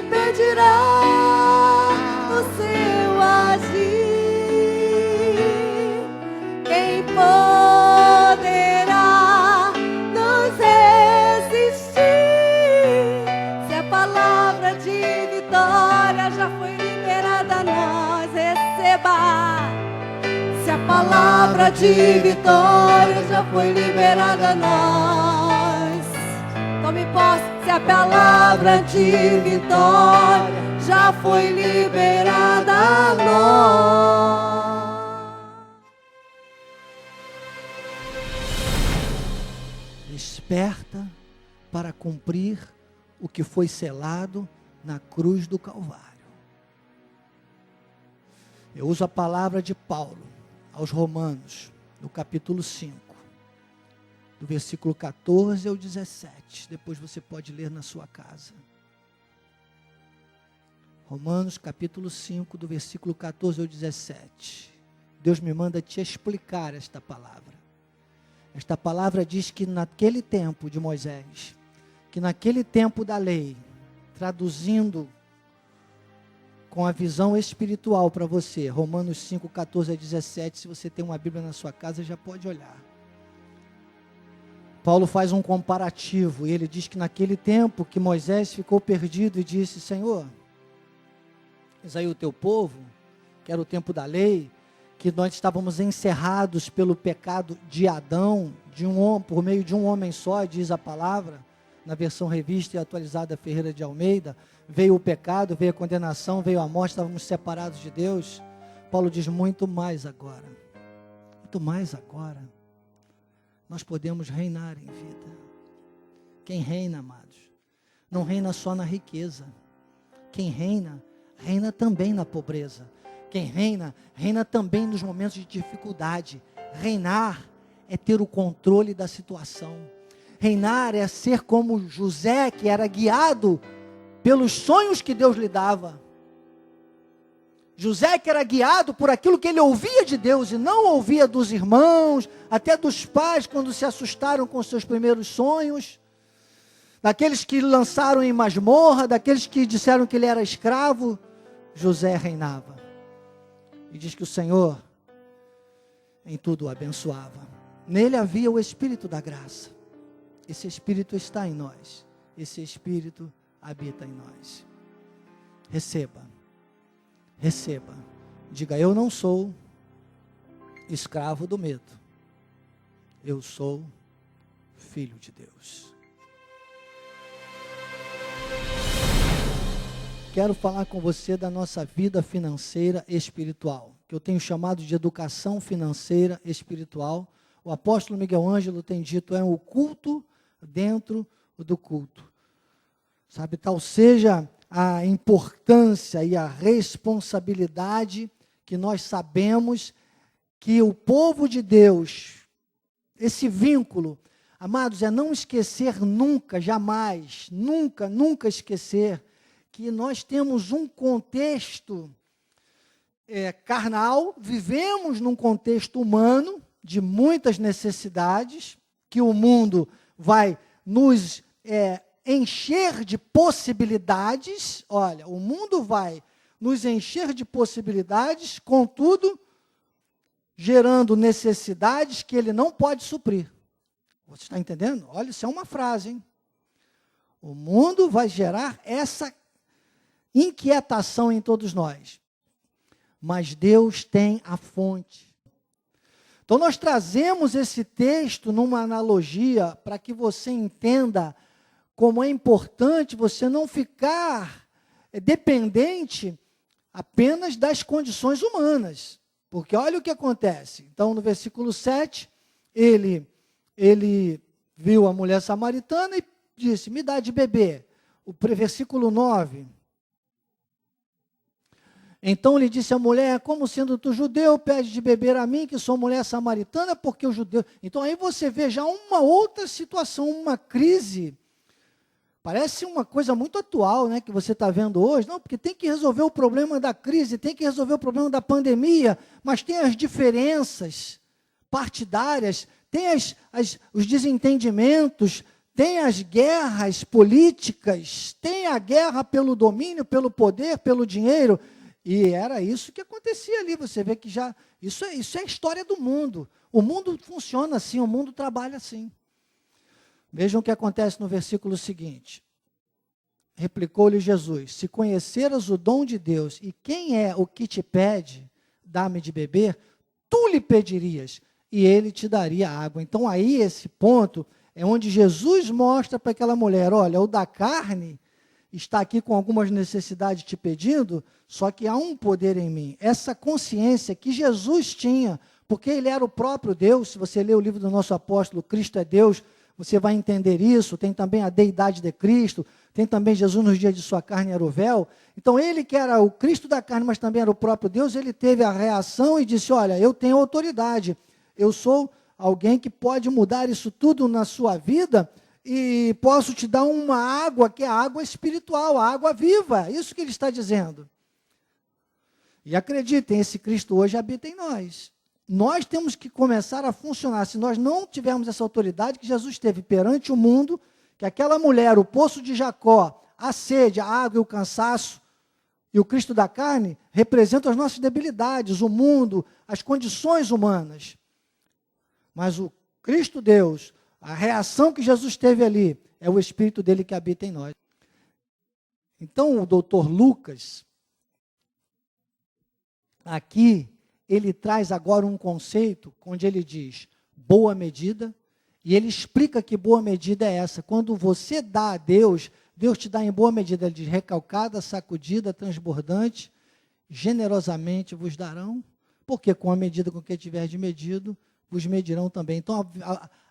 impedirá o seu agir? Quem poderá nos resistir? Se a palavra de vitória já foi liberada a nós, receba. Se a palavra de vitória já foi liberada a nós, tome posse. Se a palavra de vitória já foi liberada a nós. Desperta para cumprir o que foi selado na cruz do Calvário. Eu uso a palavra de Paulo aos Romanos, no capítulo 5, do versículo 14 ao 17. Depois você pode ler na sua casa. Romanos, capítulo 5, do versículo 14 ao 17. Deus me manda te explicar esta palavra. Esta palavra diz que naquele tempo de Moisés, que naquele tempo da lei, traduzindo com a visão espiritual para você, Romanos 5, 14 a 17, se você tem uma Bíblia na sua casa, já pode olhar. Paulo faz um comparativo, e ele diz que naquele tempo que Moisés ficou perdido e disse: Senhor, eis aí o teu povo, que era o tempo da lei, que nós estávamos encerrados pelo pecado de Adão, por meio de um homem só, diz a palavra, na versão revista e atualizada Ferreira de Almeida. Veio o pecado, veio a condenação, veio a morte, estávamos separados de Deus. Paulo diz: muito mais agora, nós podemos reinar em vida. Quem reina, amados, não reina só na riqueza. Quem reina, reina também na pobreza. Quem reina, reina também nos momentos de dificuldade. Reinar é ter o controle da situação. Reinar é ser como José, que era guiado pelos sonhos que Deus lhe dava. José, que era guiado por aquilo que ele ouvia de Deus e não ouvia dos irmãos, até dos pais, quando se assustaram com seus primeiros sonhos, daqueles que lançaram em masmorra, daqueles que disseram que ele era escravo. José reinava. E diz que o Senhor em tudo o abençoava. Nele havia o Espírito da graça. Esse Espírito está em nós. Esse Espírito habita em nós. Receba. Receba. Diga: eu não sou escravo do medo. Eu sou filho de Deus. Quero falar com você da nossa vida financeira espiritual, que eu tenho chamado de educação financeira espiritual. O apóstolo Miguel Ângelo tem dito: é o culto dentro do culto. Sabe, tal seja a importância e a responsabilidade que nós sabemos que o povo de Deus, esse vínculo, amados, é não esquecer nunca, jamais, nunca esquecer que nós temos um contexto carnal, vivemos num contexto humano de muitas necessidades, que o mundo vai nos encher de possibilidades. Olha, o mundo vai nos encher de possibilidades, contudo, gerando necessidades que ele não pode suprir. Você está entendendo? Olha, isso é uma frase, hein? O mundo vai gerar essa inquietação em todos nós. Mas Deus tem a fonte. Então nós trazemos esse texto numa analogia para que você entenda como é importante você não ficar dependente apenas das condições humanas. Porque olha o que acontece. Então, no versículo 7, ele viu a mulher samaritana e disse: me dá de beber. O versículo 9. Então lhe disse a mulher: como sendo tu judeu, pede de beber a mim, que sou mulher samaritana, porque o judeu... Então aí você vê já uma outra situação, uma crise. Parece uma coisa muito atual, né, que você está vendo hoje. Não, porque tem que resolver o problema da crise, tem que resolver o problema da pandemia, mas tem as diferenças partidárias, tem os desentendimentos, tem as guerras políticas, tem a guerra pelo domínio, pelo poder, pelo dinheiro. E era isso que acontecia ali. Você vê que já... Isso é a história do mundo. O mundo funciona assim, o mundo trabalha assim. Vejam o que acontece no versículo seguinte. Replicou-lhe Jesus: se conheceras o dom de Deus e quem é o que te pede, dá-me de beber, tu lhe pedirias e ele te daria água. Então aí esse ponto é onde Jesus mostra para aquela mulher: olha, o da carne está aqui com algumas necessidades te pedindo, só que há um poder em mim. Essa consciência que Jesus tinha, porque ele era o próprio Deus. Se você ler o livro do nosso apóstolo, Cristo é Deus, você vai entender isso. Tem também a deidade de Cristo, tem também Jesus nos dias de sua carne era o véu. Então ele que era o Cristo da carne, mas também era o próprio Deus, ele teve a reação e disse: olha, eu tenho autoridade, eu sou alguém que pode mudar isso tudo na sua vida e posso te dar uma água que é a água espiritual, a água viva. Isso que ele está dizendo. E acreditem, esse Cristo hoje habita em nós. Nós temos que começar a funcionar. Se nós não tivermos essa autoridade que Jesus teve perante o mundo, que aquela mulher, o poço de Jacó, a sede, a água e o cansaço, e o Cristo da carne, representam as nossas debilidades, o mundo, as condições humanas. Mas o Cristo Deus, a reação que Jesus teve ali, é o Espírito dele que habita em nós. Então, o doutor Lucas, aqui, ele traz agora um conceito, onde ele diz, boa medida, e ele explica que boa medida é essa. Quando você dá a Deus, Deus te dá em boa medida. Ele diz, recalcada, sacudida, transbordante, generosamente vos darão, porque com a medida com que tiver de medido, vos medirão também. Então,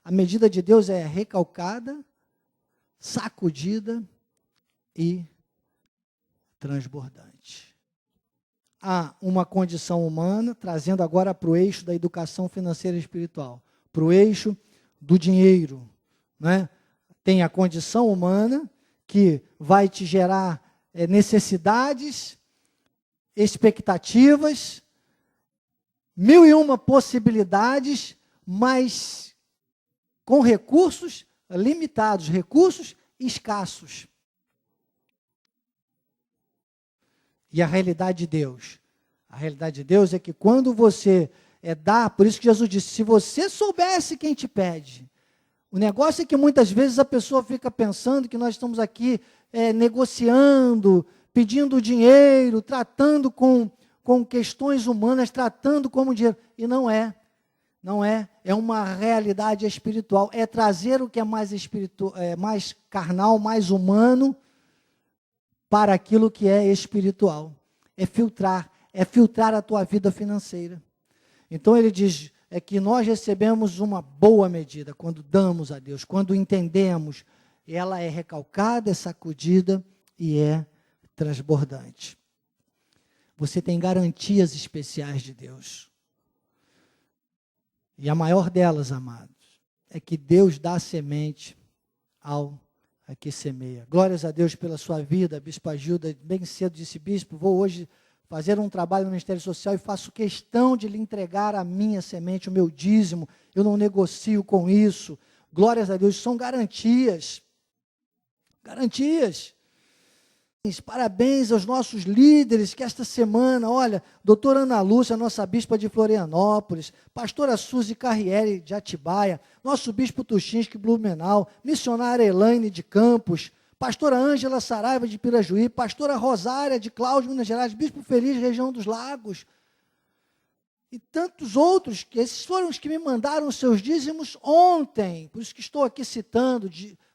a medida de Deus é recalcada, sacudida e transbordante. Há uma condição humana, trazendo agora para o eixo da educação financeira e espiritual, para o eixo do dinheiro, né? Tem a condição humana, que vai te gerar necessidades, expectativas, 1001 possibilidades, mas com recursos limitados, recursos escassos. E a realidade de Deus? A realidade de Deus é que quando você dá, por isso que Jesus disse, se você soubesse quem te pede. O negócio é que muitas vezes a pessoa fica pensando que nós estamos aqui negociando, pedindo dinheiro, tratando com questões humanas, tratando como dinheiro. E não é. Não é. É uma realidade espiritual. É trazer o que é mais espiritual, mais carnal, mais humano, para aquilo que é espiritual. É filtrar a tua vida financeira. Então ele diz, é que nós recebemos uma boa medida, quando damos a Deus, quando entendemos, ela é recalcada, é sacudida e é transbordante. Você tem garantias especiais de Deus. E a maior delas, amados, é que Deus dá semente ao que semeia. Glórias a Deus pela sua vida, Bispo Agilda, bem cedo disse, bispo, vou hoje fazer um trabalho no Ministério Social e faço questão de lhe entregar a minha semente, o meu dízimo, eu não negocio com isso. Glórias a Deus, são garantias. Garantias. Parabéns aos nossos líderes que esta semana, olha, doutora Ana Lúcia, nossa bispa de Florianópolis, pastora Suzy Carriere de Atibaia, nosso bispo Tuchinski Blumenau, missionária Elaine de Campos, pastora Ângela Saraiva de Pirajuí, pastora Rosária de Cláudio, Minas Gerais, bispo Feliz, região dos Lagos, e tantos outros, que esses foram os que me mandaram os seus dízimos ontem, por isso que estou aqui citando,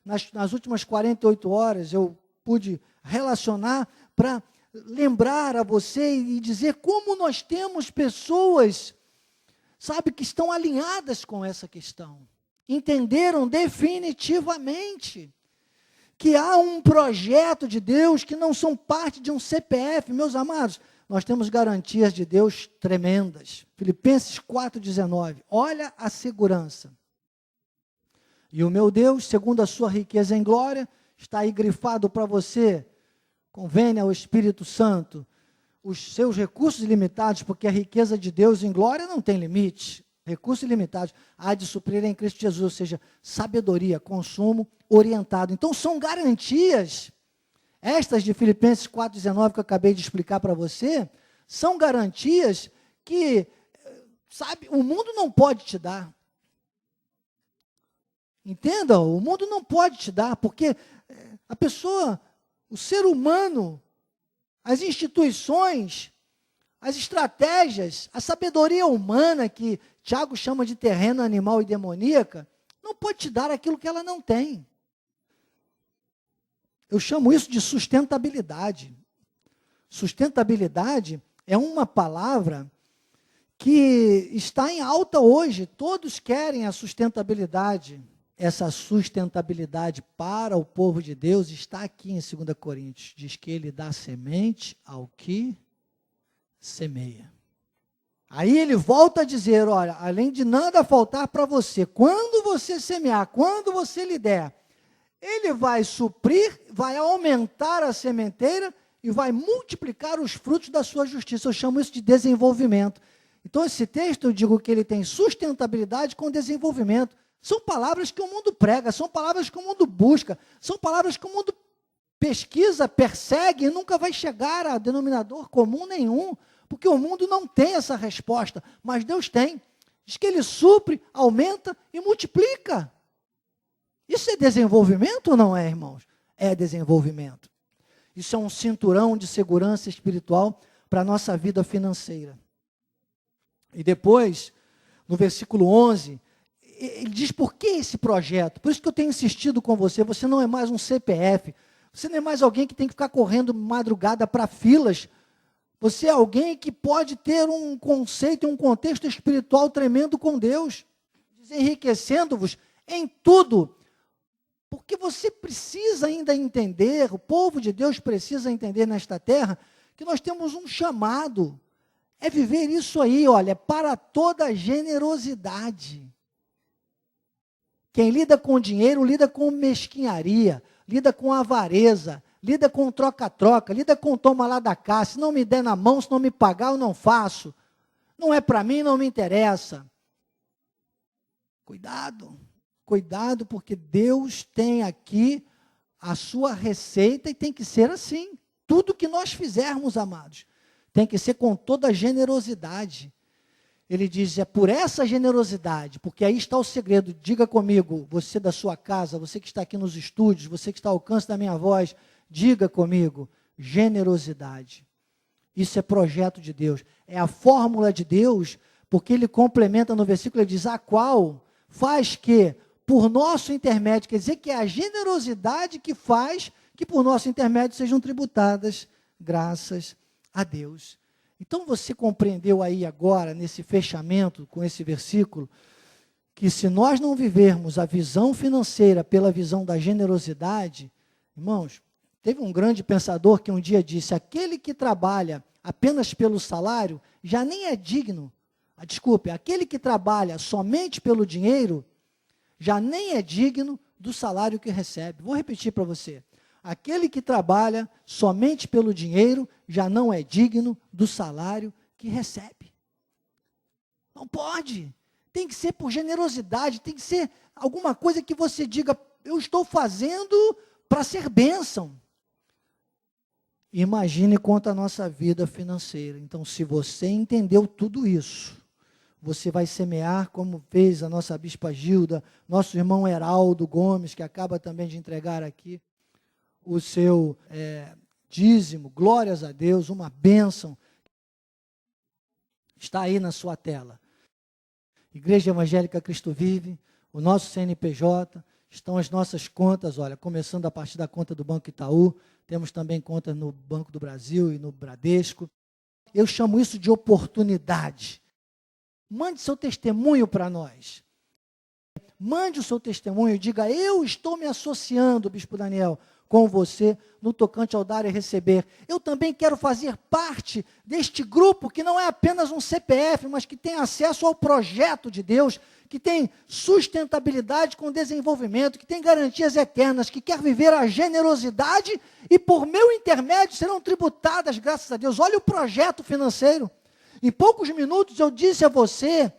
nas últimas 48 horas, eu pude relacionar para lembrar a você e dizer como nós temos pessoas, sabe, que estão alinhadas com essa questão, entenderam definitivamente que há um projeto de Deus que não são parte de um CPF, meus amados, nós temos garantias de Deus tremendas. Filipenses 4,19, olha a segurança. E o meu Deus, segundo a sua riqueza em glória, está aí grifado para você, convênio ao Espírito Santo, os seus recursos ilimitados, porque a riqueza de Deus em glória não tem limite. Recursos ilimitados, há de suprir em Cristo Jesus, ou seja, sabedoria, consumo orientado. Então, são garantias, estas de Filipenses 4,19, que eu acabei de explicar para você, são garantias que, sabe, o mundo não pode te dar. Entenda, o mundo não pode te dar, porque a pessoa, o ser humano, as instituições, as estratégias, a sabedoria humana, que Tiago chama de terreno, animal e demoníaca, não pode te dar aquilo que ela não tem. Eu chamo isso de sustentabilidade. Sustentabilidade é uma palavra que está em alta hoje. Todos querem a sustentabilidade. Essa sustentabilidade para o povo de Deus está aqui em 2 Coríntios. Diz que ele dá semente ao que semeia. Aí ele volta a dizer, olha, além de nada faltar para você, quando você semear, quando você lhe der, ele vai suprir, vai aumentar a sementeira e vai multiplicar os frutos da sua justiça. Eu chamo isso de desenvolvimento. Então, esse texto, eu digo que ele tem sustentabilidade com desenvolvimento. São palavras que o mundo prega, são palavras que o mundo busca, são palavras que o mundo pesquisa, persegue e nunca vai chegar a denominador comum nenhum, porque o mundo não tem essa resposta, mas Deus tem. Diz que ele supre, aumenta e multiplica. Isso é desenvolvimento ou não é, irmãos? É desenvolvimento. Isso é um cinturão de segurança espiritual para a nossa vida financeira. E depois, no versículo 11, ele diz por que esse projeto. Por isso que eu tenho insistido com você, você não é mais um CPF, você não é mais alguém que tem que ficar correndo madrugada para filas, você é alguém que pode ter um conceito, um contexto espiritual tremendo com Deus, enriquecendo-vos em tudo, porque você precisa ainda entender, o povo de Deus precisa entender nesta terra, que nós temos um chamado, é viver isso aí, olha, para toda generosidade. Quem lida com dinheiro, lida com mesquinharia, lida com avareza, lida com troca-troca, lida com toma lá da cá, se não me der na mão, se não me pagar, eu não faço. Não é para mim, não me interessa. Cuidado, cuidado, porque Deus tem aqui a sua receita e tem que ser assim. Tudo que nós fizermos, amados, tem que ser com toda generosidade. Ele diz, é por essa generosidade, porque aí está o segredo, diga comigo, você da sua casa, você que está aqui nos estúdios, você que está ao alcance da minha voz, diga comigo, generosidade. Isso é projeto de Deus, é a fórmula de Deus, porque ele complementa no versículo, ele diz, a qual faz que, por nosso intermédio, quer dizer que é a generosidade que faz que por nosso intermédio sejam tributadas graças a Deus. Então você compreendeu aí agora, nesse fechamento com esse versículo, que se nós não vivermos a visão financeira pela visão da generosidade, irmãos, teve um grande pensador que um dia disse, aquele que trabalha apenas pelo salário, já nem é digno, desculpe, aquele que trabalha somente pelo dinheiro, já nem é digno do salário que recebe. Vou repetir para você. Aquele que trabalha somente pelo dinheiro já não é digno do salário que recebe. Não pode. Tem que ser por generosidade, tem que ser alguma coisa que você diga, eu estou fazendo para ser bênção. Imagine quanto a nossa vida financeira. Então, se você entendeu tudo isso, você vai semear, como fez a nossa bispa Gilda, nosso irmão Heraldo Gomes, que acaba também de entregar aqui o seu dízimo, glórias a Deus, uma bênção, está aí na sua tela. Igreja Evangélica Cristo Vive, o nosso CNPJ, estão as nossas contas, olha, começando a partir da conta do Banco Itaú, temos também conta no Banco do Brasil e no Bradesco. Eu chamo isso de oportunidade. Mande seu testemunho para nós. Mande o seu testemunho e diga, eu estou me associando, Bispo Daniel, com você no tocante ao dar e receber. Eu também quero fazer parte deste grupo que não é apenas um CPF, mas que tem acesso ao projeto de Deus, que tem sustentabilidade com desenvolvimento, que tem garantias eternas, que quer viver a generosidade e por meu intermédio serão tributadas, graças a Deus. Olha o projeto financeiro. Em poucos minutos eu disse a você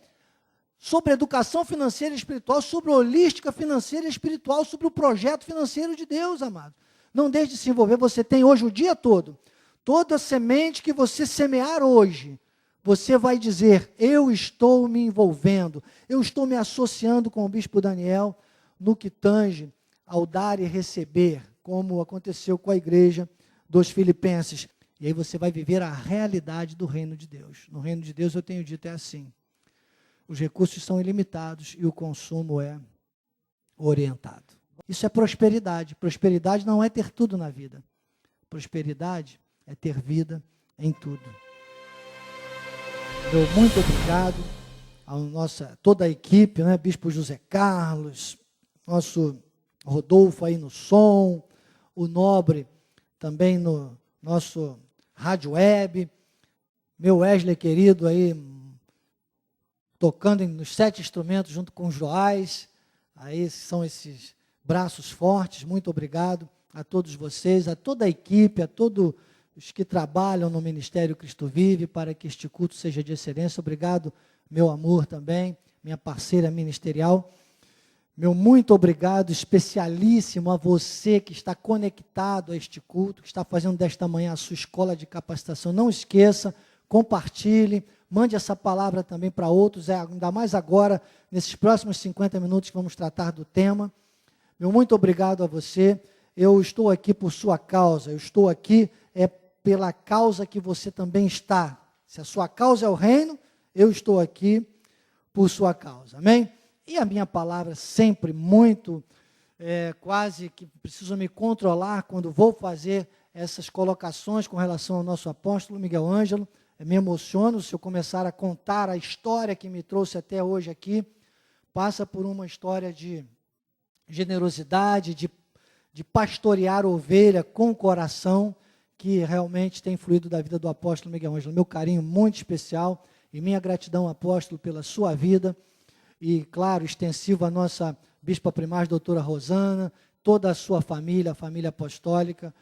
sobre educação financeira e espiritual, sobre holística financeira e espiritual, sobre o projeto financeiro de Deus, amado. Não deixe de se envolver, você tem hoje o dia todo. Toda semente que você semear hoje, você vai dizer, eu estou me envolvendo, eu estou me associando com o bispo Daniel no que tange ao dar e receber, como aconteceu com a igreja dos Filipenses. E aí você vai viver a realidade do reino de Deus. No reino de Deus, eu tenho dito, é assim. Os recursos são ilimitados e o consumo é orientado. Isso é prosperidade. Prosperidade não é ter tudo na vida. Prosperidade é ter vida em tudo. Meu muito obrigado a toda a equipe, né? Bispo José Carlos, nosso Rodolfo aí no som, o Nobre também no nosso rádio web, meu Wesley querido aí, tocando nos 7 instrumentos junto com os Joás, aí são esses braços fortes, muito obrigado a todos vocês, a toda a equipe, a todos os que trabalham no Ministério Cristo Vive, para que este culto seja de excelência. Obrigado, meu amor também, minha parceira ministerial. Meu muito obrigado especialíssimo a você que está conectado a este culto, que está fazendo desta manhã a sua escola de capacitação. Não esqueça, compartilhe, mande essa palavra também para outros, ainda mais agora, nesses próximos 50 minutos que vamos tratar do tema. Meu muito obrigado a você. Eu estou aqui por sua causa, eu estou aqui pela causa que você também está. Se a sua causa é o reino, eu estou aqui por sua causa. Amém? E a minha palavra sempre muito, quase que preciso me controlar quando vou fazer essas colocações com relação ao nosso apóstolo Miguel Ângelo. Me emociono se eu começar a contar a história que me trouxe até hoje aqui. Passa por uma história de generosidade, de pastorear ovelha com o coração, que realmente tem fluído da vida do apóstolo Miguel Ângelo. Meu carinho muito especial e minha gratidão, apóstolo, pela sua vida. E, claro, extensivo à nossa bispa primaz, doutora Rosana, toda a sua família, a família apostólica,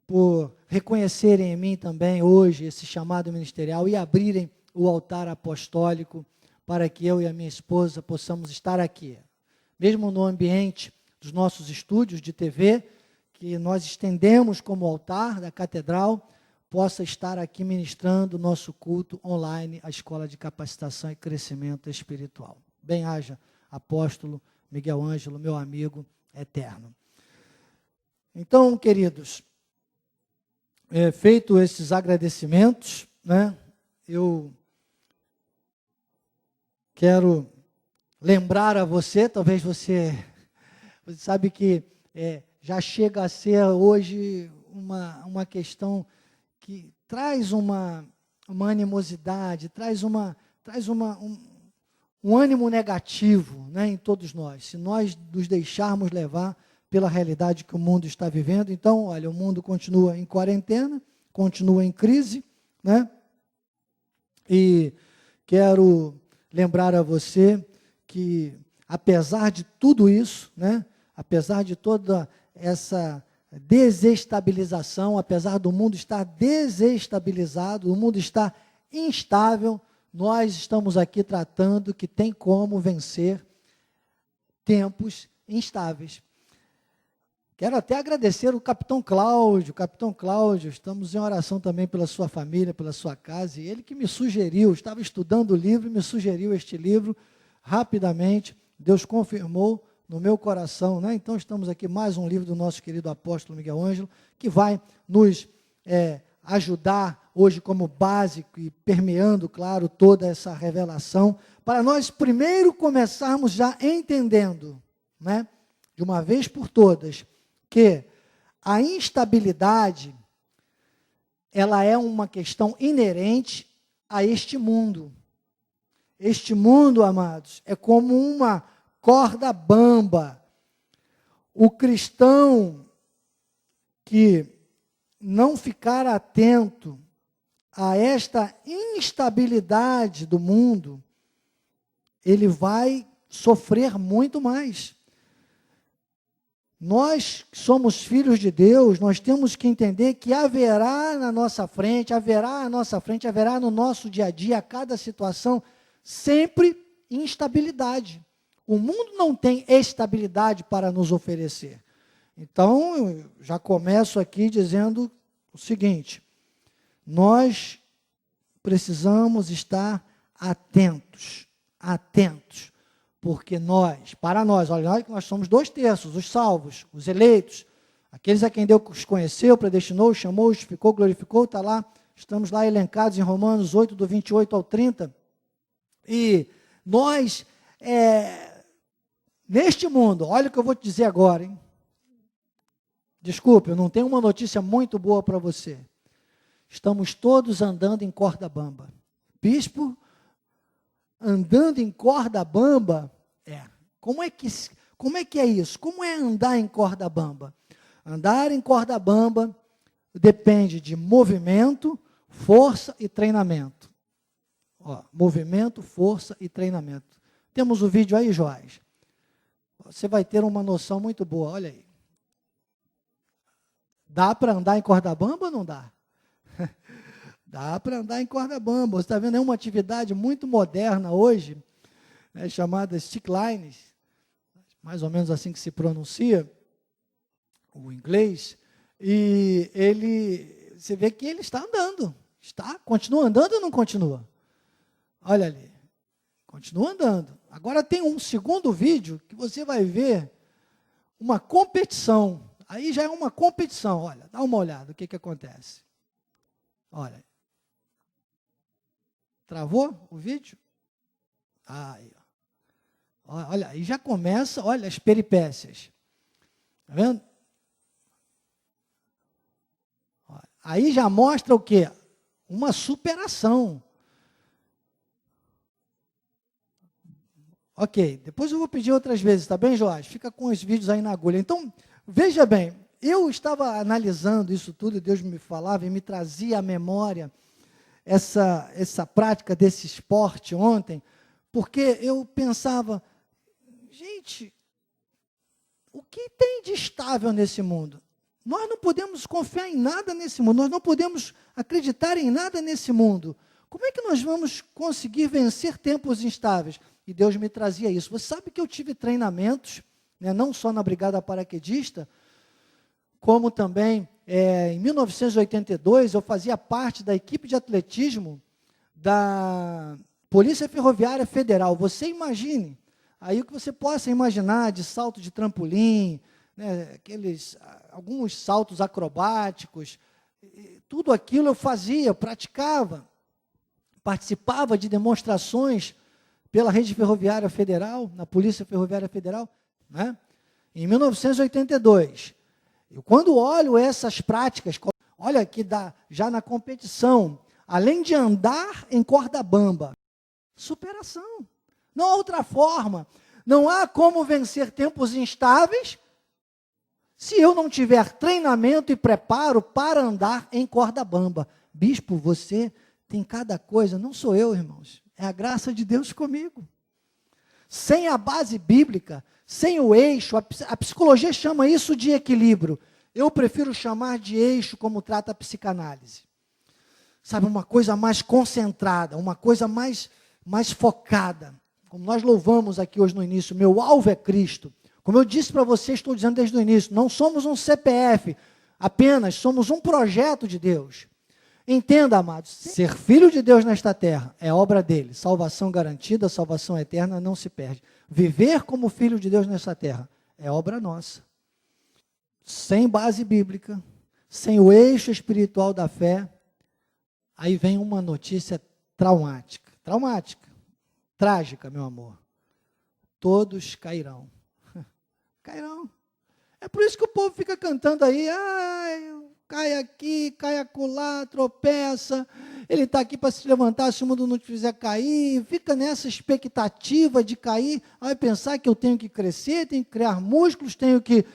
por reconhecerem em mim também hoje esse chamado ministerial e abrirem o altar apostólico para que eu e a minha esposa possamos estar aqui. Mesmo no ambiente dos nossos estúdios de TV, que nós estendemos como altar da catedral, possa estar aqui ministrando o nosso culto online, a Escola de Capacitação e Crescimento Espiritual. Bem-haja, apóstolo Miguel Ângelo, meu amigo eterno. Então, queridos, feito esses agradecimentos, né, eu quero lembrar a você, talvez você sabe que já chega a ser hoje uma questão que traz uma animosidade, traz um ânimo negativo, né, em todos nós, se nós nos deixarmos levar pela realidade que o mundo está vivendo. Então, olha, o mundo continua em quarentena, continua em crise, né? E quero lembrar a você que, apesar de tudo isso, né, apesar de toda essa desestabilização, apesar do mundo estar desestabilizado, o mundo estar instável, nós estamos aqui tratando que tem como vencer tempos instáveis. Quero até agradecer o capitão Cláudio. Capitão Cláudio, estamos em oração também pela sua família, pela sua casa, e ele que me sugeriu, estava estudando o livro e me sugeriu este livro rapidamente. Deus confirmou no meu coração, né? Então estamos aqui, mais um livro do nosso querido apóstolo Miguel Ângelo, que vai nos ajudar hoje como básico e permeando, claro, toda essa revelação, para nós primeiro começarmos já entendendo, né, de uma vez por todas, que a instabilidade, ela é uma questão inerente a este mundo. Este mundo, amados, é como uma corda bamba. O cristão que não ficar atento a esta instabilidade do mundo, ele vai sofrer muito mais. Nós que somos filhos de Deus, nós temos que entender que haverá na nossa frente, haverá no nosso dia a dia, a cada situação, sempre instabilidade. O mundo não tem estabilidade para nos oferecer. Então, eu já começo aqui dizendo o seguinte: nós precisamos estar atentos, porque para nós, olha, nós somos 2/3, os salvos, os eleitos, aqueles a quem Deus conheceu, predestinou, chamou, justificou, glorificou, está lá, estamos lá elencados em Romanos 8, do 28 ao 30, e nós, neste mundo, olha o que eu vou te dizer agora, hein? Desculpe, eu não tenho uma notícia muito boa para você. Estamos todos andando em corda bamba. Bispo, andando em corda bamba, como é que é isso? Como é andar em corda bamba? Andar em corda bamba depende de movimento, força e treinamento. Movimento, força e treinamento. Temos o vídeo aí, Joás? Você vai ter uma noção muito boa, olha aí. Dá para andar em corda bamba ou não dá? Dá para andar em corda bamba. Você está vendo, é uma atividade muito moderna hoje, chamada stick lines, mais ou menos assim que se pronuncia, o inglês, e você vê que ele está andando. Continua andando ou não continua? Olha ali, continua andando. Agora tem um segundo vídeo que você vai ver uma competição. Aí já é uma competição, olha, dá uma olhada, o que acontece. Olha. Travou o vídeo? Aí, olha, aí já começa, olha, as peripécias. Está vendo? Aí já mostra o quê? Uma superação. Ok, depois eu vou pedir outras vezes, tá bem, Joás? Fica com os vídeos aí na agulha. Então, veja bem, eu estava analisando isso tudo, e Deus me falava e me trazia à memória essa prática desse esporte ontem, porque eu pensava, gente, o que tem de estável nesse mundo? Nós não podemos confiar em nada nesse mundo, nós não podemos acreditar em nada nesse mundo. Como é que nós vamos conseguir vencer tempos instáveis? E Deus me trazia isso. Você sabe que eu tive treinamentos, não só na Brigada Paraquedista, como também, em 1982, eu fazia parte da equipe de atletismo da Polícia Ferroviária Federal. Você imagine, aí o que você possa imaginar de salto de trampolim, alguns saltos acrobáticos, tudo aquilo eu fazia, eu praticava, participava de demonstrações pela Rede Ferroviária Federal, na Polícia Ferroviária Federal, em 1982. Eu, quando olho essas práticas, olha que dá já na competição, além de andar em corda bamba, superação. Não há outra forma. Não há como vencer tempos instáveis se eu não tiver treinamento e preparo para andar em corda bamba. Bispo, você tem cada coisa, não sou eu, irmãos, é a graça de Deus comigo. Sem a base bíblica, sem o eixo, a psicologia chama isso de equilíbrio. Eu prefiro chamar de eixo como trata a psicanálise. Sabe, uma coisa mais concentrada, uma coisa mais focada. Como nós louvamos aqui hoje no início, meu alvo é Cristo. Como eu disse para vocês, estou dizendo desde o início, não somos um CPF, apenas somos um projeto de Deus. Entenda, amados, ser filho de Deus nesta terra é obra dele. Salvação garantida, salvação eterna não se perde. Viver como filho de Deus nesta terra é obra nossa. Sem base bíblica, sem o eixo espiritual da fé, aí vem uma notícia traumática, trágica, meu amor. Todos cairão. Cairão. É por isso que o povo fica cantando aí, cai aqui, cai acolá, tropeça, ele está aqui para se levantar se o mundo não te fizer cair, fica nessa expectativa de cair, vai pensar que eu tenho que crescer, tenho que criar músculos, tenho que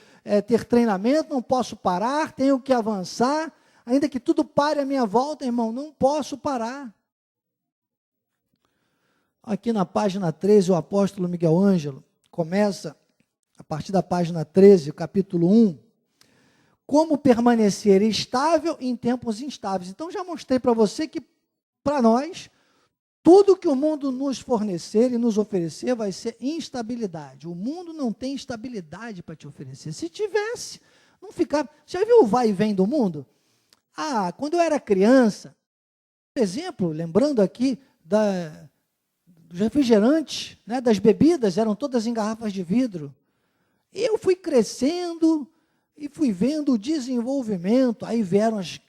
ter treinamento, não posso parar, tenho que avançar, ainda que tudo pare à minha volta, irmão, não posso parar. Aqui na página 13, o apóstolo Miguel Ângelo começa, a partir da página 13, capítulo 1, como permanecer estável em tempos instáveis. Então, já mostrei para você que, para nós, Tudo que o mundo nos fornecer e nos oferecer vai ser instabilidade. O mundo não tem estabilidade para te oferecer. Se tivesse, não ficava. Já viu o vai e vem do mundo? Quando eu era criança, por exemplo, lembrando aqui dos refrigerantes, né, das bebidas, eram todas em garrafas de vidro. E eu fui crescendo e fui vendo o desenvolvimento. Aí vieram as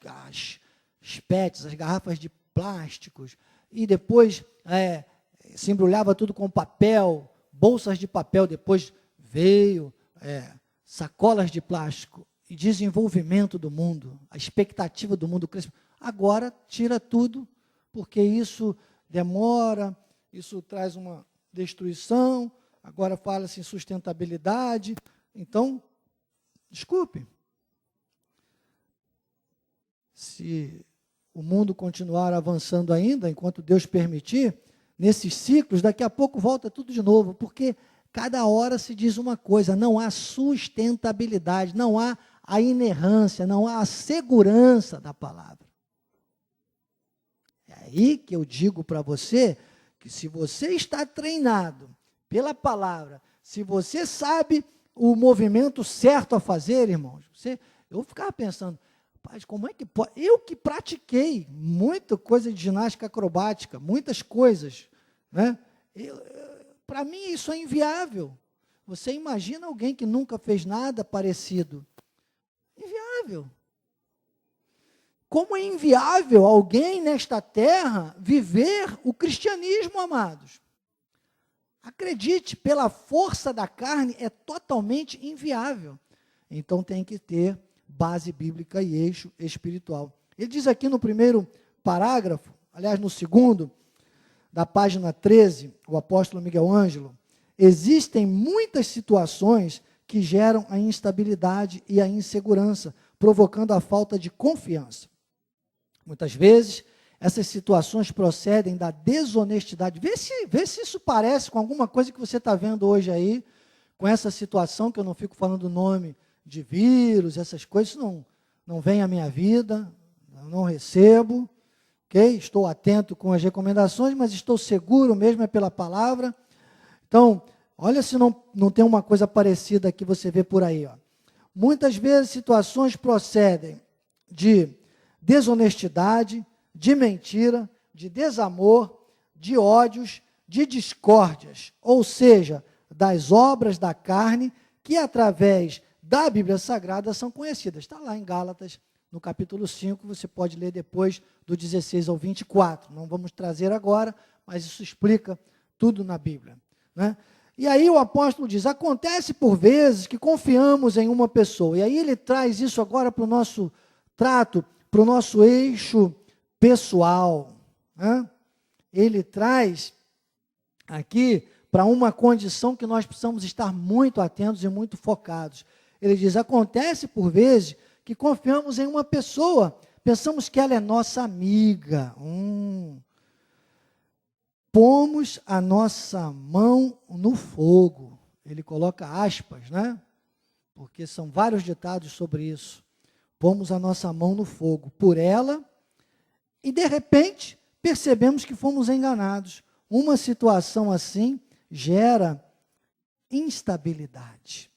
PETs, as garrafas de plásticos, e depois se embrulhava tudo com papel, bolsas de papel, depois veio sacolas de plástico, e desenvolvimento do mundo, a expectativa do mundo cresce. Agora tira tudo, porque isso demora, isso traz uma destruição, agora fala-se em sustentabilidade. Então, desculpe, se o mundo continuar avançando ainda, enquanto Deus permitir, nesses ciclos, daqui a pouco volta tudo de novo, porque cada hora se diz uma coisa, não há sustentabilidade, não há a inerrância, não há a segurança da palavra. É aí que eu digo para você, que se você está treinado pela palavra, se você sabe o movimento certo a fazer, irmãos, eu ficava pensando, rapaz, como é que pode? Eu que pratiquei muita coisa de ginástica acrobática, muitas coisas, né? Para mim isso é inviável. Você imagina alguém que nunca fez nada parecido? Inviável. Como é inviável alguém nesta terra viver o cristianismo, amados? Acredite, pela força da carne é totalmente inviável. Então tem que ter base bíblica e eixo espiritual. Ele diz aqui no primeiro parágrafo, aliás, no segundo, da página 13, o apóstolo Miguel Ângelo, existem muitas situações que geram a instabilidade e a insegurança, provocando a falta de confiança. Muitas vezes, essas situações procedem da desonestidade. Vê se isso parece com alguma coisa que você está vendo hoje aí, com essa situação, que eu não fico falando o nome de vírus, essas coisas, não vem à minha vida, eu não recebo, ok? Estou atento com as recomendações, mas estou seguro mesmo, é pela palavra. Então, olha se não tem uma coisa parecida que você vê por aí. Ó. Muitas vezes situações procedem de desonestidade, de mentira, de desamor, de ódios, de discórdias, ou seja, das obras da carne que através da Bíblia Sagrada são conhecidas. Está lá em Gálatas, no capítulo 5, você pode ler depois do 16 ao 24. Não vamos trazer agora, mas isso explica tudo na Bíblia. Né? E aí o apóstolo diz, acontece por vezes que confiamos em uma pessoa, e aí ele traz isso agora para o nosso trato, para o nosso eixo pessoal. Né? Ele traz aqui para uma condição que nós precisamos estar muito atentos e muito focados. Ele diz, acontece por vezes que confiamos em uma pessoa, pensamos que ela é nossa amiga. Pomos a nossa mão no fogo. Ele coloca aspas, né? Porque são vários ditados sobre isso. Pomos a nossa mão no fogo por ela e, de repente, percebemos que fomos enganados. Uma situação assim gera instabilidade.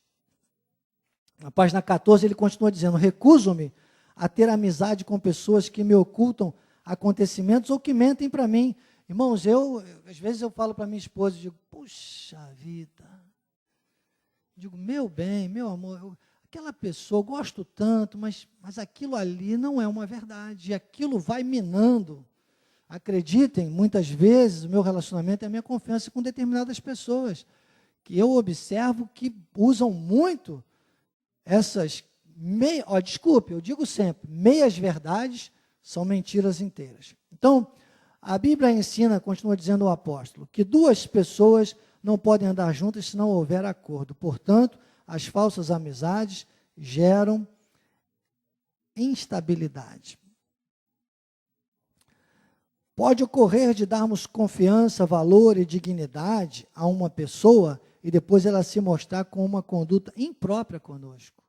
Na página 14, ele continua dizendo, recuso-me a ter amizade com pessoas que me ocultam acontecimentos ou que mentem para mim. Irmãos, às vezes eu falo para minha esposa, digo, puxa vida, digo, meu bem, meu amor, aquela pessoa, eu gosto tanto, mas aquilo ali não é uma verdade, e aquilo vai minando. Acreditem, muitas vezes o meu relacionamento é a minha confiança com determinadas pessoas, que eu observo que usam muito essas, desculpe, eu digo sempre, meias verdades são mentiras inteiras. Então, a Bíblia ensina, continua dizendo o apóstolo, que duas pessoas não podem andar juntas se não houver acordo. Portanto, as falsas amizades geram instabilidade. Pode ocorrer de darmos confiança, valor e dignidade a uma pessoa e depois ela se mostrar com uma conduta imprópria conosco.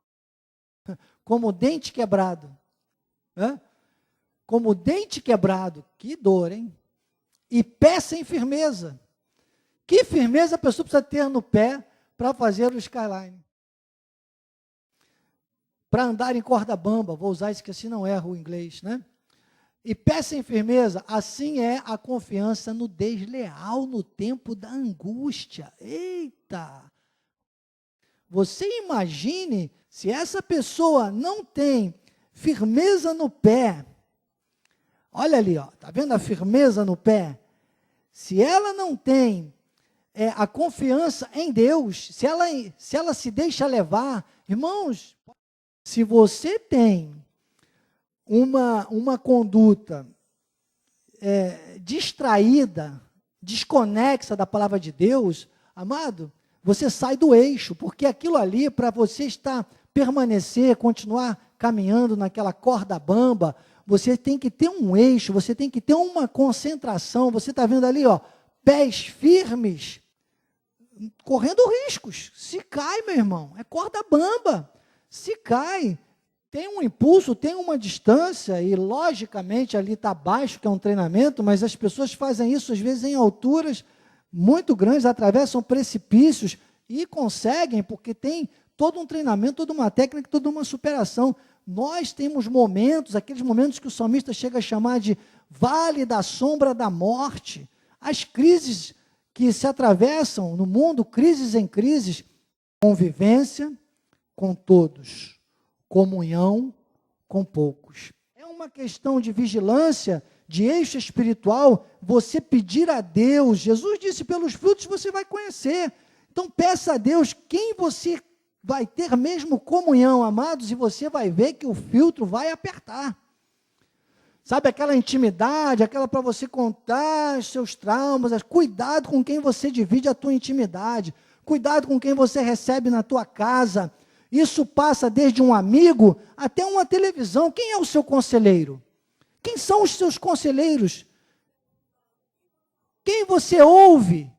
Como dente quebrado. Como dente quebrado. Que dor, hein? e pé sem firmeza. Que firmeza a pessoa precisa ter no pé para fazer o skyline? Para andar em corda bamba, vou usar isso que assim não erro o inglês, né? E pé sem firmeza, assim é a confiança no desleal, no tempo da angústia. Eita! Você imagine se essa pessoa não tem firmeza no pé. Olha ali, ó, tá vendo a firmeza no pé? Se ela não tem a confiança em Deus, se ela se deixa levar, irmãos, se você tem uma conduta distraída, desconexa da palavra de Deus, amado, você sai do eixo, porque aquilo ali, para você permanecer, continuar caminhando naquela corda bamba, você tem que ter um eixo, você tem que ter uma concentração. Você está vendo ali, ó, pés firmes, correndo riscos. Se cai, meu irmão, é corda bamba. Se cai, tem um impulso, tem uma distância, e logicamente ali está baixo, que é um treinamento, mas as pessoas fazem isso às vezes em alturas muito grandes, atravessam precipícios e conseguem, porque tem todo um treinamento, toda uma técnica, toda uma superação. Nós temos momentos, aqueles momentos que o salmista chega a chamar de vale da sombra da morte, as crises que se atravessam no mundo, crises em crises, convivência com todos, comunhão com poucos. É uma questão de vigilância, de eixo espiritual, você pedir a Deus. Jesus disse, pelos frutos você vai conhecer. Então peça a Deus quem você vai ter mesmo comunhão, amados, e você vai ver que o filtro vai apertar. Sabe, aquela intimidade, aquela para você contar os seus traumas, cuidado com quem você divide a tua intimidade, cuidado com quem você recebe na tua casa. Isso passa desde um amigo até uma televisão. Quem é o seu conselheiro? Quem são os seus conselheiros? Quem você ouve?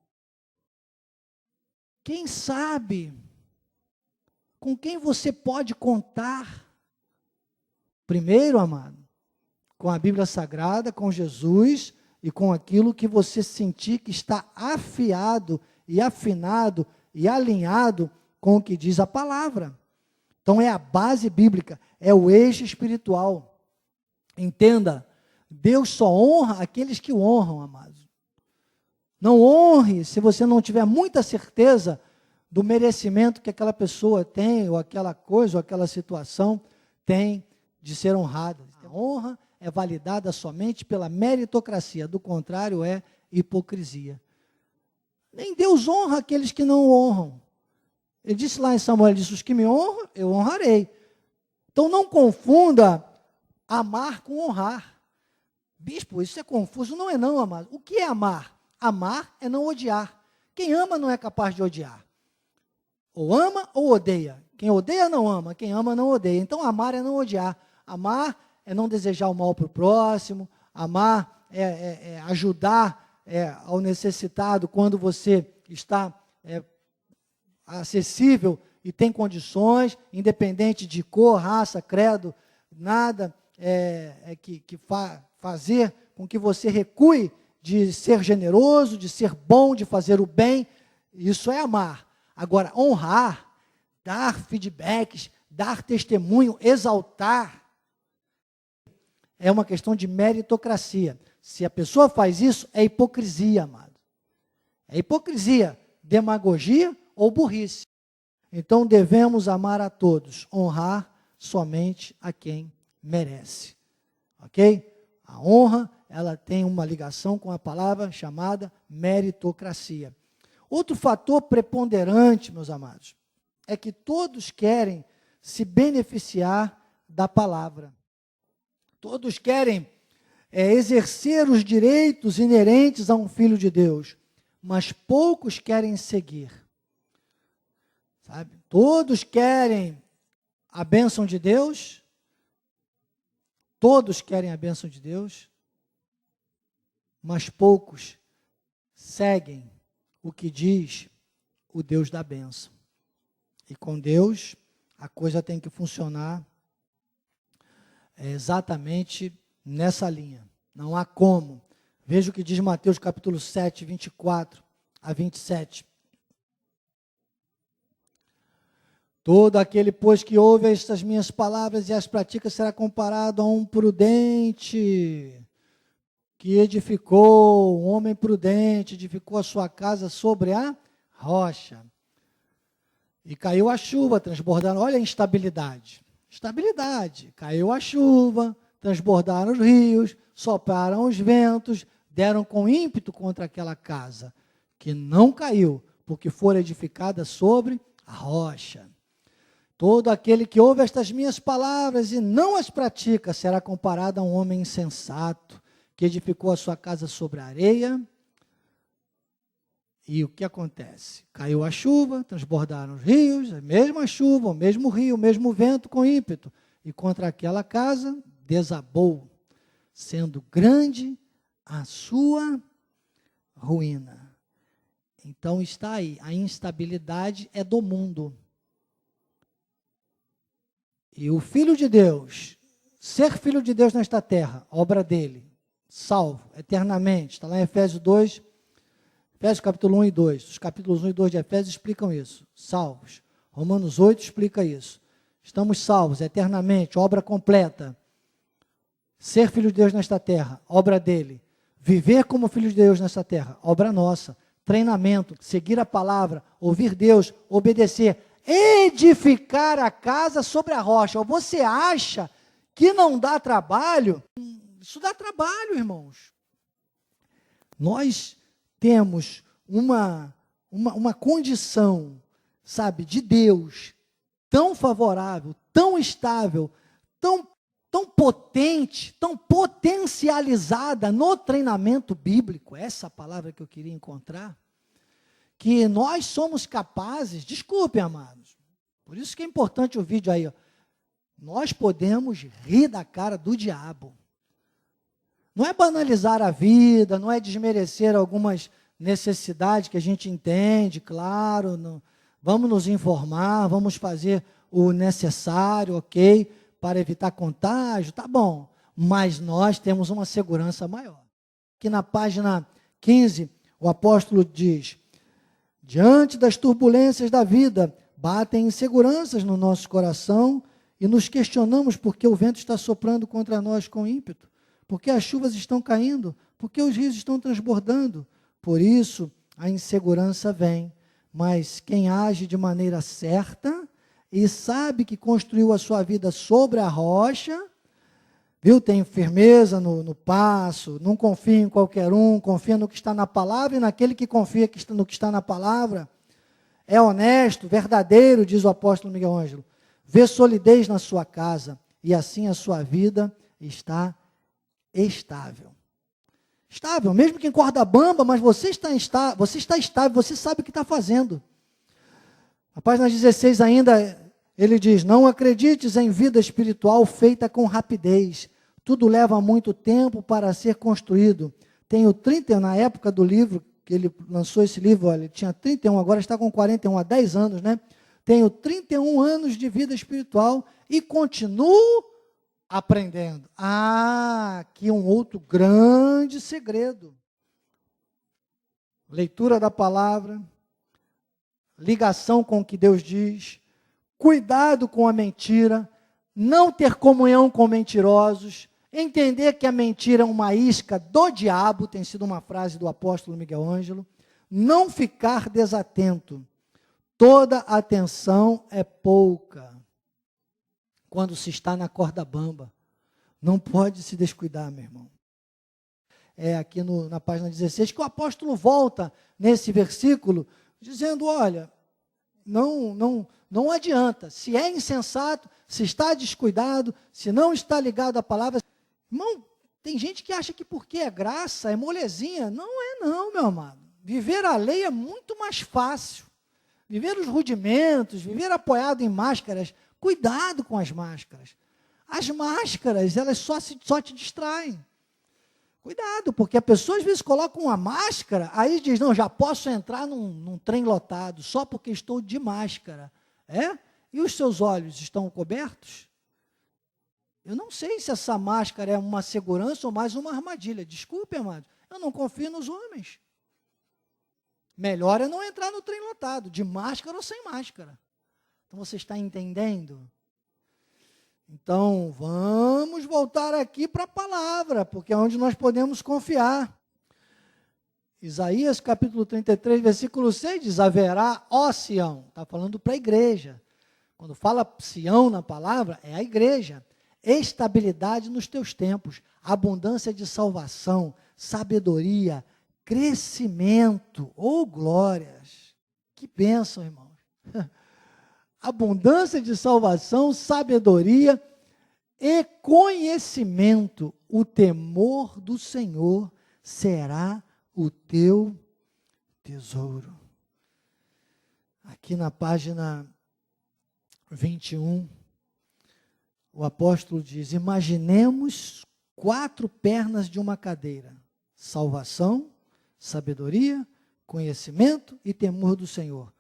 Quem sabe? Com quem você pode contar? Primeiro, amado, com a Bíblia Sagrada, com Jesus e com aquilo que você sentir que está afiado e afinado e alinhado com o que diz a palavra. Então é a base bíblica, é o eixo espiritual. Entenda, Deus só honra aqueles que o honram, amados. Não honre se você não tiver muita certeza do merecimento que aquela pessoa tem, ou aquela coisa, ou aquela situação tem de ser honrada. A honra é validada somente pela meritocracia, do contrário é hipocrisia. Nem Deus honra aqueles que não o honram. Ele disse lá em Samuel, ele disse, os que me honram, eu honrarei. Então não confunda amar com honrar. Bispo, isso é confuso. Não é não, amado. O que é amar? Amar é não odiar. Quem ama não é capaz de odiar. Ou ama ou odeia. Quem odeia não ama, quem ama não odeia. Então amar é não odiar. Amar é não desejar o mal para o próximo. Amar é ajudar ao necessitado quando você está acessível e tem condições, independente de cor, raça, credo, nada fazer com que você recue de ser generoso, de ser bom, de fazer o bem. Isso é amar. Agora, honrar, dar feedbacks, dar testemunho, exaltar, é uma questão de meritocracia. Se a pessoa faz isso, é hipocrisia, amado. É hipocrisia, demagogia ou burrice. Então, devemos amar a todos, honrar somente a quem merece. Ok? A honra, ela tem uma ligação com a palavra chamada meritocracia. Outro fator preponderante, meus amados, é que todos querem se beneficiar da palavra. Todos querem exercer os direitos inerentes a um filho de Deus, mas poucos querem seguir. Sabe? Todos querem a bênção de Deus, todos querem a bênção de Deus, mas poucos seguem o que diz o Deus da bênção. E com Deus, a coisa tem que funcionar exatamente nessa linha. Não há como Veja o que diz Mateus capítulo 7, 24 a 27. Todo aquele, pois, que ouve estas minhas palavras e as pratica será comparado a um prudente que edificou, um homem prudente, edificou a sua casa sobre a rocha. E caiu a chuva, transbordaram, olha a instabilidade. Estabilidade, caiu a chuva, transbordaram os rios, sopraram os ventos, deram com ímpeto contra aquela casa, que não caiu, porque fora edificada sobre a rocha. Todo aquele que ouve estas minhas palavras e não as pratica será comparado a um homem insensato, que edificou a sua casa sobre a areia. E o que acontece? Caiu a chuva, transbordaram os rios, a mesma chuva, o mesmo rio, o mesmo vento com ímpeto, e contra aquela casa desabou, sendo grande a sua ruína. Então está aí, a instabilidade é do mundo. E o Filho de Deus, ser Filho de Deus nesta terra, obra dele, salvo eternamente, está lá em Efésios 2, Efésios capítulo 1 e 2, os capítulos 1 e 2 de Efésios explicam isso, salvos. Romanos 8 explica isso. Estamos salvos eternamente, obra completa. Ser Filho de Deus nesta terra, obra dele. Viver como Filho de Deus nesta terra, obra nossa. Treinamento, seguir a palavra, ouvir Deus, obedecer. Edificar a casa sobre a rocha. Ou você acha que não dá trabalho? Isso dá trabalho, irmãos. Nós temos uma condição, sabe, de Deus tão favorável, tão estável, tão potente, tão potencializada no treinamento bíblico, essa palavra que eu queria encontrar, que nós somos capazes, desculpem, amados, por isso que é importante o vídeo aí, ó, nós podemos rir da cara do diabo. Não é banalizar a vida, não é desmerecer algumas necessidades que a gente entende, claro, não, vamos nos informar, vamos fazer o necessário, ok, para evitar contágio, tá bom, mas nós temos uma segurança maior. Aqui na página 15, o apóstolo diz: diante das turbulências da vida, batem inseguranças no nosso coração e nos questionamos por que o vento está soprando contra nós com ímpeto, por que as chuvas estão caindo, por que os rios estão transbordando. Por isso, a insegurança vem, mas quem age de maneira certa e sabe que construiu a sua vida sobre a rocha, viu, tem firmeza no passo, não confia em qualquer um, confia no que está na palavra e naquele que confia no que está na palavra, é honesto, verdadeiro, diz o apóstolo Miguel Ângelo, vê solidez na sua casa e assim a sua vida está estável. Estável, mesmo que em corda bamba, mas você está estável, você sabe o que está fazendo. Na página 16 ainda, ele diz, não acredites em vida espiritual feita com rapidez, tudo leva muito tempo para ser construído. Tenho 30, na época do livro, que ele lançou esse livro, olha, ele tinha 31, agora está com 41, há 10 anos, né? Tenho 31 anos de vida espiritual e continuo aprendendo. Aqui um outro grande segredo. Leitura da palavra, ligação com o que Deus diz, cuidado com a mentira, não ter comunhão com mentirosos, entender que a mentira é uma isca do diabo, tem sido uma frase do apóstolo Miguel Ângelo, não ficar desatento. Toda atenção é pouca quando se está na corda bamba. Não pode se descuidar, meu irmão. É aqui na página 16 que o apóstolo volta nesse versículo dizendo, olha, não adianta, se é insensato, se está descuidado, se não está ligado à palavra. Irmão, tem gente que acha que porque é graça, é molezinha. Não é não, meu amado. Viver a lei é muito mais fácil. Viver os rudimentos, viver apoiado em máscaras, cuidado com as máscaras. As máscaras, elas só te distraem. Cuidado, porque a pessoa às vezes coloca uma máscara, aí diz, não, já posso entrar num trem lotado, só porque estou de máscara. É? E os seus olhos estão cobertos? Eu não sei se essa máscara é uma segurança ou mais uma armadilha. Desculpe, amado. É Eu não confio nos homens. Melhor é não entrar no trem lotado, de máscara ou sem máscara. Então, você está entendendo? Então, vamos voltar aqui para a palavra, porque é onde nós podemos confiar. Isaías capítulo 33, versículo 6 diz, haverá, ó Sião, está falando para a igreja. Quando fala Sião na palavra, é a igreja. Estabilidade nos teus tempos, abundância de salvação, sabedoria, crescimento, glórias. Que bênção, irmãos. Abundância de salvação, sabedoria e conhecimento. O temor do Senhor será o teu tesouro. Aqui na página 21, o apóstolo diz, imaginemos 4 pernas de uma cadeira, salvação, sabedoria, conhecimento e temor do Senhor.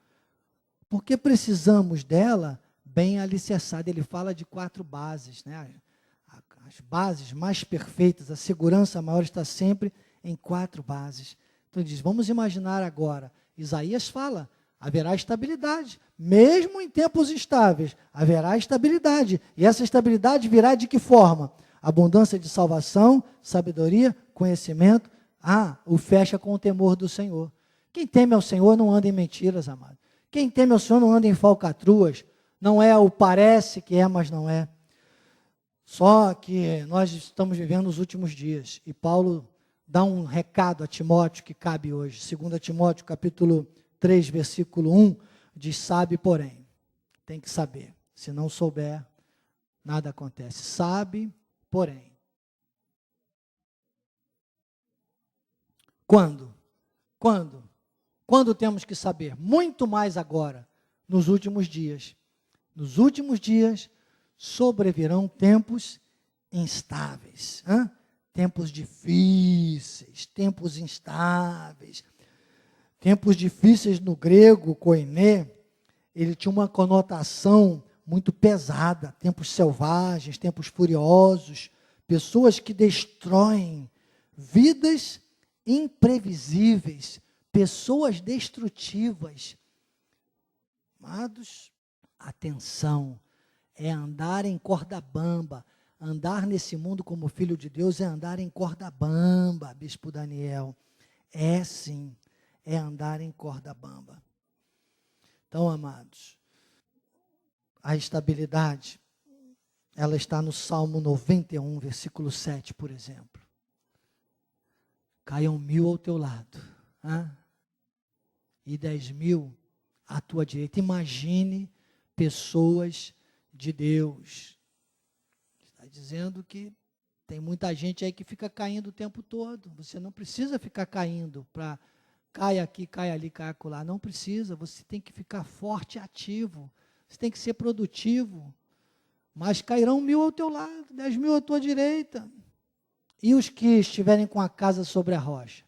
Porque precisamos dela bem alicerçada. Ele fala de 4 bases, né? As bases mais perfeitas, a segurança maior está sempre em 4 bases. Então ele diz, vamos imaginar agora, Isaías fala, haverá estabilidade, mesmo em tempos instáveis, haverá estabilidade, e essa estabilidade virá de que forma? Abundância de salvação, sabedoria, conhecimento, o fecha com o temor do Senhor. Quem teme ao Senhor não anda em mentiras, amado. Quem teme ao Senhor não anda em falcatruas, não é o parece que é, mas não é. Só que nós estamos vivendo os últimos dias, e Paulo dá um recado a Timóteo que cabe hoje. 2 Timóteo, capítulo 3, versículo 1, diz, sabe, porém, tem que saber. Se não souber, nada acontece. Sabe, porém. Quando? Quando temos que saber? Muito mais agora, nos últimos dias. Nos últimos dias sobrevirão tempos instáveis. Tempos difíceis, tempos instáveis. Tempos difíceis no grego, koiné, ele tinha uma conotação muito pesada. Tempos selvagens, tempos furiosos, pessoas que destroem, vidas imprevisíveis, pessoas destrutivas. Amados, atenção, é andar em corda bamba. Andar nesse mundo como filho de Deus é andar em corda bamba, Bispo Daniel. É sim, é andar em corda bamba. Então, amados, a estabilidade, ela está no Salmo 91, versículo 7, por exemplo. Caiam 1000 ao teu lado, e 10.000 à tua direita. Imagine pessoas de Deus. Está dizendo que tem muita gente aí que fica caindo o tempo todo. Você não precisa ficar caindo para cai aqui, cai ali, cai acolá. Não precisa, você tem que ficar forte e ativo. Você tem que ser produtivo. Mas cairão 1000 ao teu lado, 10.000 à tua direita. E os que estiverem com a casa sobre a rocha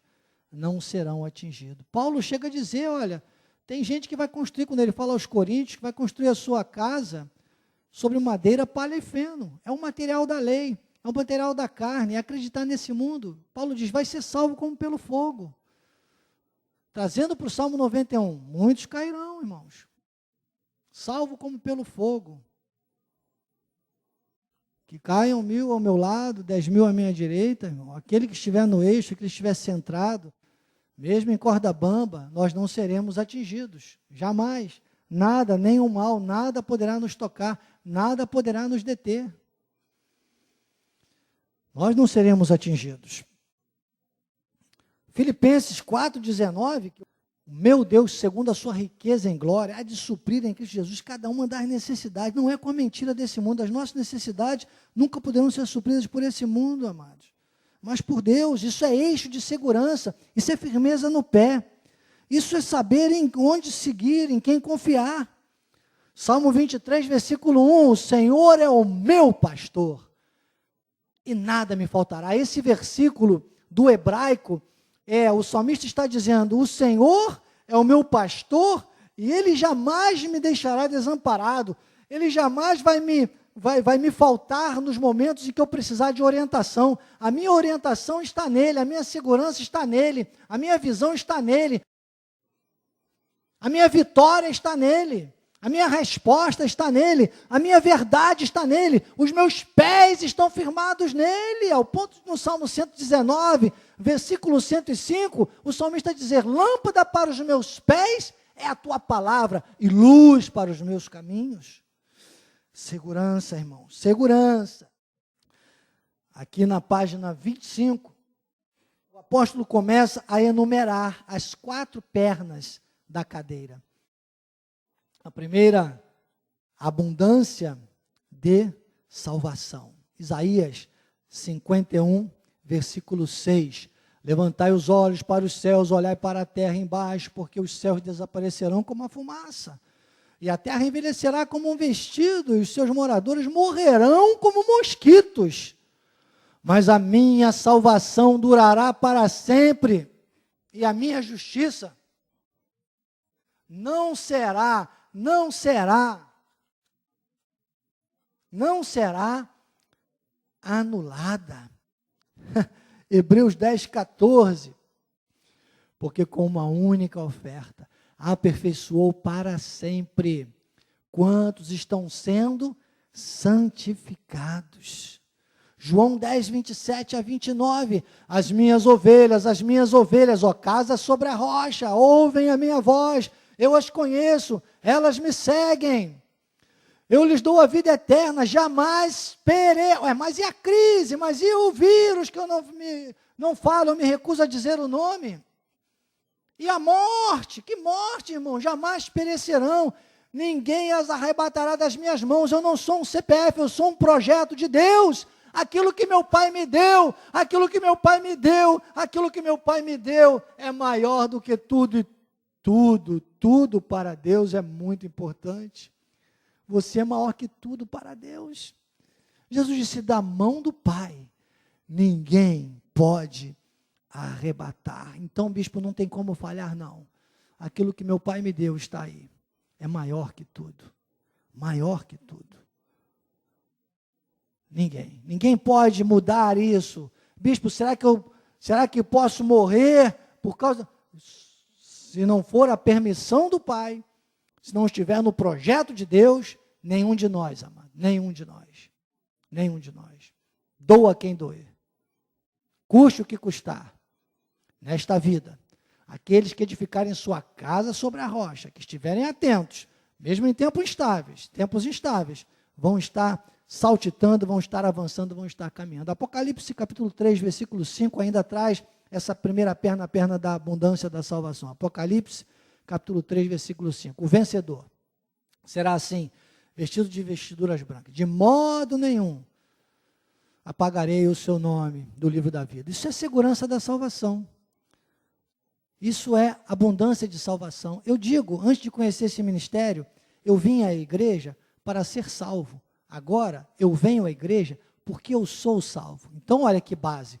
não serão atingidos. Paulo chega a dizer, olha, tem gente que vai construir, quando ele fala aos coríntios, que vai construir a sua casa sobre madeira, palha e feno. É um material da lei, é um material da carne, é acreditar nesse mundo. Paulo diz, vai ser salvo como pelo fogo. Trazendo para o Salmo 91, muitos cairão, irmãos. Salvo como pelo fogo. Que caiam 1000 ao meu lado, 10.000 à minha direita, irmão. Aquele que estiver no eixo, aquele que estiver centrado, mesmo em corda bamba, nós não seremos atingidos. Jamais. Nada, nem o mal, nada poderá nos tocar, nada poderá nos deter. Nós não seremos atingidos. Filipenses 4,19, o meu Deus, segundo a sua riqueza em glória, há de suprir em Cristo Jesus cada uma das necessidades. Não é com a mentira desse mundo. As nossas necessidades nunca poderão ser supridas por esse mundo, amados. Mas por Deus. Isso é eixo de segurança. Isso é firmeza no pé. Isso é saber em onde seguir, em quem confiar. Salmo 23, versículo 1. O Senhor é o meu pastor e nada me faltará. Esse versículo do hebraico, o salmista está dizendo, o Senhor é o meu pastor e Ele jamais me deixará desamparado, Ele jamais vai vai me faltar nos momentos em que eu precisar de orientação. A minha orientação está nele, a minha segurança está nele, a minha visão está nele, a minha vitória está nele, a minha resposta está nele, a minha verdade está nele, os meus pés estão firmados nele, ao ponto de no Salmo 119, versículo 105, o salmista dizer, lâmpada para os meus pés é a tua palavra e luz para os meus caminhos. Segurança, irmãos, segurança. Aqui na página 25, o apóstolo começa a enumerar as 4 pernas da cadeira. A primeira, abundância de salvação. Isaías 51, versículo 6. Levantai os olhos para os céus, olhai para a terra embaixo, porque os céus desaparecerão como a fumaça. E a terra envelhecerá como um vestido, e os seus moradores morrerão como mosquitos. Mas a minha salvação durará para sempre, e a minha justiça não será anulada. Hebreus 10, 14. Porque com uma única oferta aperfeiçoou para sempre quantos estão sendo santificados. João 10, 27 a 29, as minhas ovelhas, ó casa sobre a rocha, ouvem a minha voz, eu as conheço, elas me seguem, eu lhes dou a vida eterna, jamais mas e a crise, mas e o vírus que eu não falo, eu me recuso a dizer o nome? E a morte, que morte, irmão, jamais perecerão, ninguém as arrebatará das minhas mãos, eu não sou um CPF, eu sou um projeto de Deus, aquilo que meu pai me deu, aquilo que meu pai me deu é maior do que tudo, e tudo para Deus é muito importante, você é maior que tudo para Deus. Jesus disse, da mão do Pai, ninguém pode arrebatar. Então, bispo, não tem como falhar, não. Aquilo que meu pai me deu está aí. É maior que tudo. Maior que tudo. Ninguém pode mudar isso. Bispo, será que eu posso morrer por causa... Se não for a permissão do Pai, se não estiver no projeto de Deus, nenhum de nós, amado, nenhum de nós. Doa quem doer. Custe o que custar. Nesta vida, aqueles que edificarem sua casa sobre a rocha, que estiverem atentos, mesmo em tempos instáveis, vão estar saltitando, vão estar avançando, vão estar caminhando. Apocalipse capítulo 3, versículo 5, ainda traz essa primeira perna, a perna da abundância da salvação. Apocalipse capítulo 3, versículo 5. O vencedor será assim, vestido de vestiduras brancas. De modo nenhum apagarei o seu nome do livro da vida. Isso é segurança da salvação. Isso é abundância de salvação. Eu digo, antes de conhecer esse ministério, eu vim à igreja para ser salvo. Agora, eu venho à igreja porque eu sou salvo. Então, olha que base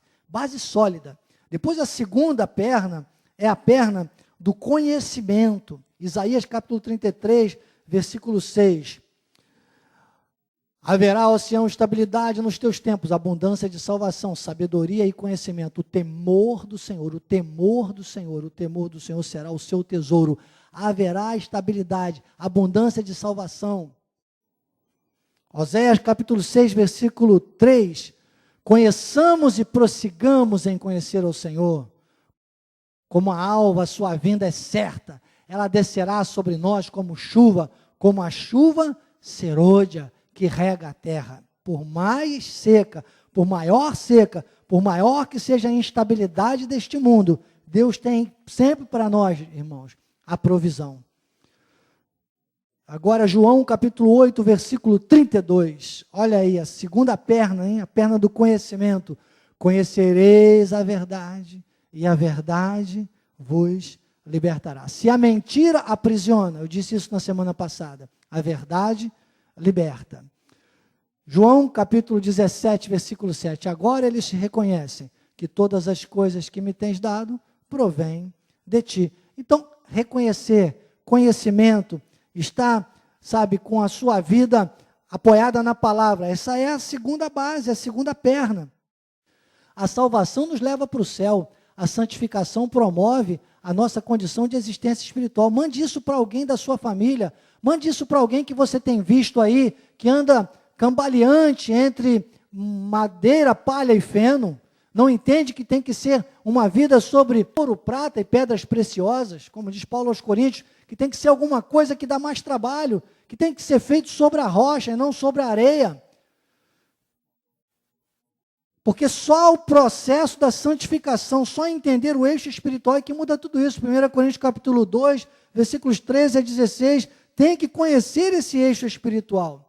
sólida. Depois, a segunda perna é a perna do conhecimento. Isaías capítulo 33, versículo 6. Haverá, ó Sião, estabilidade nos teus tempos, abundância de salvação, sabedoria e conhecimento. O temor do Senhor será o seu tesouro. Haverá estabilidade, abundância de salvação. Oséias capítulo 6, versículo 3. Conheçamos e prossigamos em conhecer ao Senhor. Como a alva, a sua vinda é certa. Ela descerá sobre nós como chuva, como a chuva serôdia que rega a terra. Por mais seca, por maior que seja a instabilidade deste mundo, Deus tem sempre para nós, irmãos, a provisão. Agora, João capítulo 8, versículo 32. Olha aí, a segunda perna, hein? A perna do conhecimento. Conhecereis a verdade, e a verdade vos libertará. Se a mentira aprisiona, eu disse isso na semana passada, a verdade liberta. João capítulo 17, versículo 7. Agora eles reconhecem que todas as coisas que me tens dado provêm de ti. Então, reconhecer, conhecimento, está, com a sua vida apoiada na palavra. Essa é a segunda base, a segunda perna. A salvação nos leva para o céu. A santificação promove a nossa condição de existência espiritual. Mande isso para alguém da sua família. Mande isso para alguém que você tem visto aí, que anda cambaleante entre madeira, palha e feno. Não entende que tem que ser uma vida sobre ouro, prata e pedras preciosas, como diz Paulo aos Coríntios, que tem que ser alguma coisa que dá mais trabalho, que tem que ser feito sobre a rocha e não sobre a areia. Porque só o processo da santificação, só entender o eixo espiritual é que muda tudo isso. 1 Coríntios capítulo 2, versículos 13 a 16, tem que conhecer esse eixo espiritual.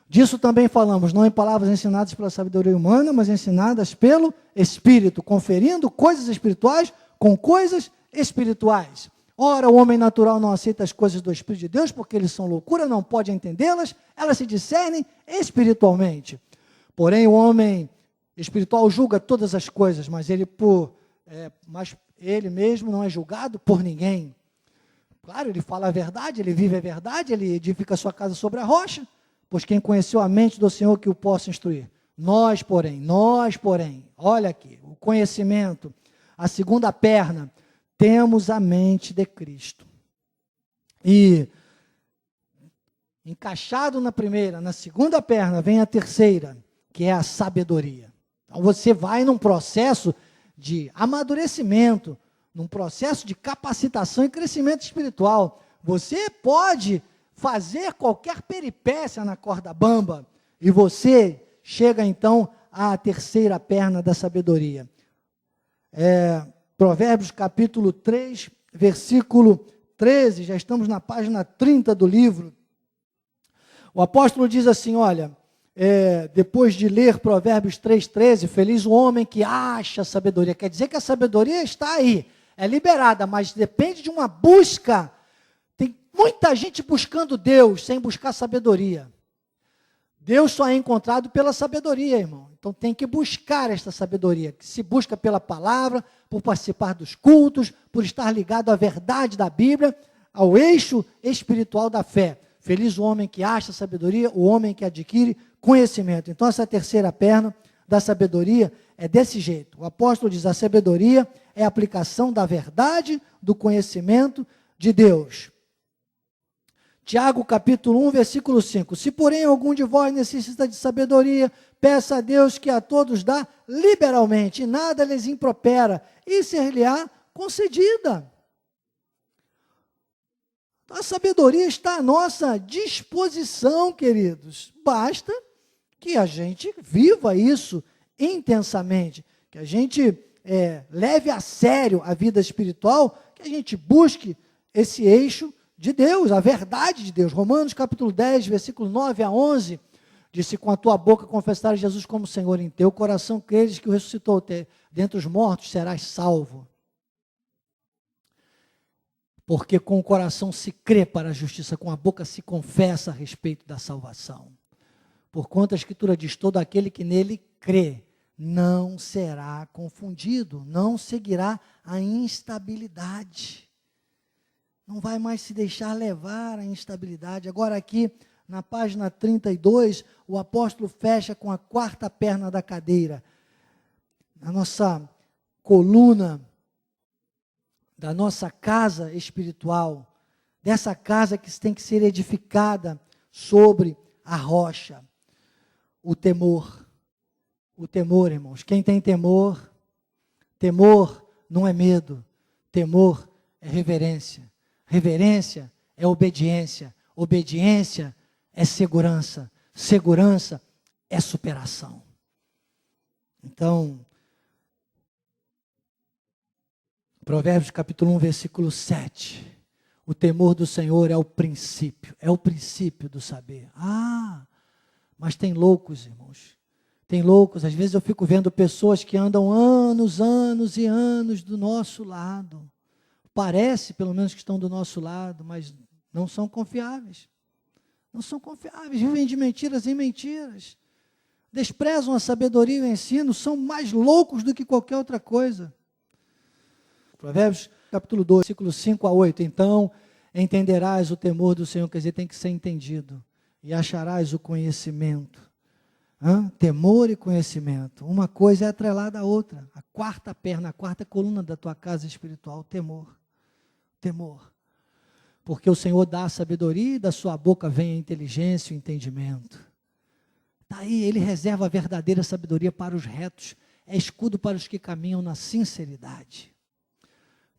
Disso também falamos, não em palavras ensinadas pela sabedoria humana, mas ensinadas pelo Espírito, conferindo coisas espirituais com coisas espirituais. Ora, o homem natural não aceita as coisas do Espírito de Deus, porque eles são loucura, não pode entendê-las, elas se discernem espiritualmente. Porém, o homem espiritual julga todas as coisas, mas ele mesmo não é julgado por ninguém. Claro, ele fala a verdade, ele vive a verdade, ele edifica a sua casa sobre a rocha, pois quem conheceu a mente do Senhor que o possa instruir? Nós, porém, olha aqui, o conhecimento, a segunda perna, temos a mente de Cristo. E, encaixado na primeira, na segunda perna, vem a terceira, que é a sabedoria. Então, você vai num processo de amadurecimento, num processo de capacitação e crescimento espiritual. Você pode fazer qualquer peripécia na corda bamba, e você chega então à terceira perna da sabedoria. Provérbios capítulo 3, versículo 13, já estamos na página 30 do livro. O apóstolo diz assim, olha, depois de ler Provérbios 3,13, feliz o homem que acha sabedoria, quer dizer que a sabedoria está aí, é liberada, mas depende de uma busca. Tem muita gente buscando Deus sem buscar sabedoria. Deus só é encontrado pela sabedoria, irmão. Então tem que buscar esta sabedoria, que se busca pela palavra, por participar dos cultos, por estar ligado à verdade da Bíblia, ao eixo espiritual da fé. Feliz o homem que acha sabedoria, o homem que adquire conhecimento. Então essa terceira perna da sabedoria é desse jeito. O apóstolo diz, a sabedoria é a aplicação da verdade, do conhecimento de Deus. Tiago capítulo 1, versículo 5. Se porém algum de vós necessita de sabedoria, peça a Deus que a todos dá liberalmente, e nada lhes impropera, e ser-lhe-á concedida. A sabedoria está à nossa disposição, queridos. Basta que a gente viva isso intensamente, que a gente leve a sério a vida espiritual, que a gente busque esse eixo de Deus, a verdade de Deus. Romanos capítulo 10, versículo 9 a 11, diz, se com a tua boca confessares Jesus como Senhor, em teu coração creres que o ressuscitou dentre os mortos, serás salvo. Porque com o coração se crê para a justiça, com a boca se confessa a respeito da salvação. Porquanto a Escritura diz, todo aquele que nele crê, não será confundido, não seguirá a instabilidade. Não vai mais se deixar levar à instabilidade. Agora aqui, na página 32, o apóstolo fecha com a quarta perna da cadeira. A nossa coluna da nossa casa espiritual, dessa casa que tem que ser edificada sobre a rocha. O temor, irmãos. Quem tem temor, temor não é medo, temor é reverência. Reverência é obediência, obediência é segurança, segurança é superação. Então, Provérbios capítulo 1, versículo 7. O temor do Senhor é o princípio do saber. Mas tem loucos, irmãos. Tem loucos. Às vezes eu fico vendo pessoas que andam anos e anos do nosso lado. Parece, pelo menos, que estão do nosso lado, mas não são confiáveis. Não são confiáveis, vivem de mentiras em mentiras. Desprezam a sabedoria e o ensino, são mais loucos do que qualquer outra coisa. Provérbios capítulo 2, versículo 5 a 8. Então, entenderás o temor do Senhor, quer dizer, tem que ser entendido. e acharás o conhecimento. Temor e conhecimento. Uma coisa é atrelada à outra. A quarta perna, a quarta coluna da tua casa espiritual, temor. Temor. Porque o Senhor dá a sabedoria e da sua boca vem a inteligência e o entendimento. Daí ele reserva a verdadeira sabedoria para os retos. É escudo para os que caminham na sinceridade.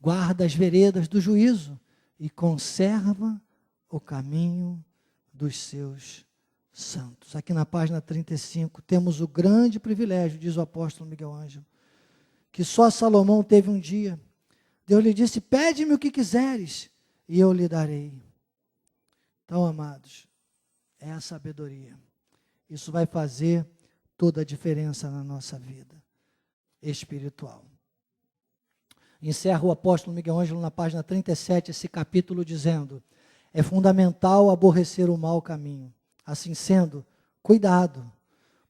Guarda as veredas do juízo e conserva o caminho dos seus santos. Aqui na página 35, temos o grande privilégio, diz o apóstolo Miguel Ângelo, que só Salomão teve um dia. Deus lhe disse, pede-me o que quiseres, e eu lhe darei. Então, amados, é a sabedoria. Isso vai fazer toda a diferença na nossa vida espiritual. Encerra o apóstolo Miguel Ângelo na página 37, esse capítulo, dizendo, é fundamental aborrecer o mau caminho. Assim sendo, cuidado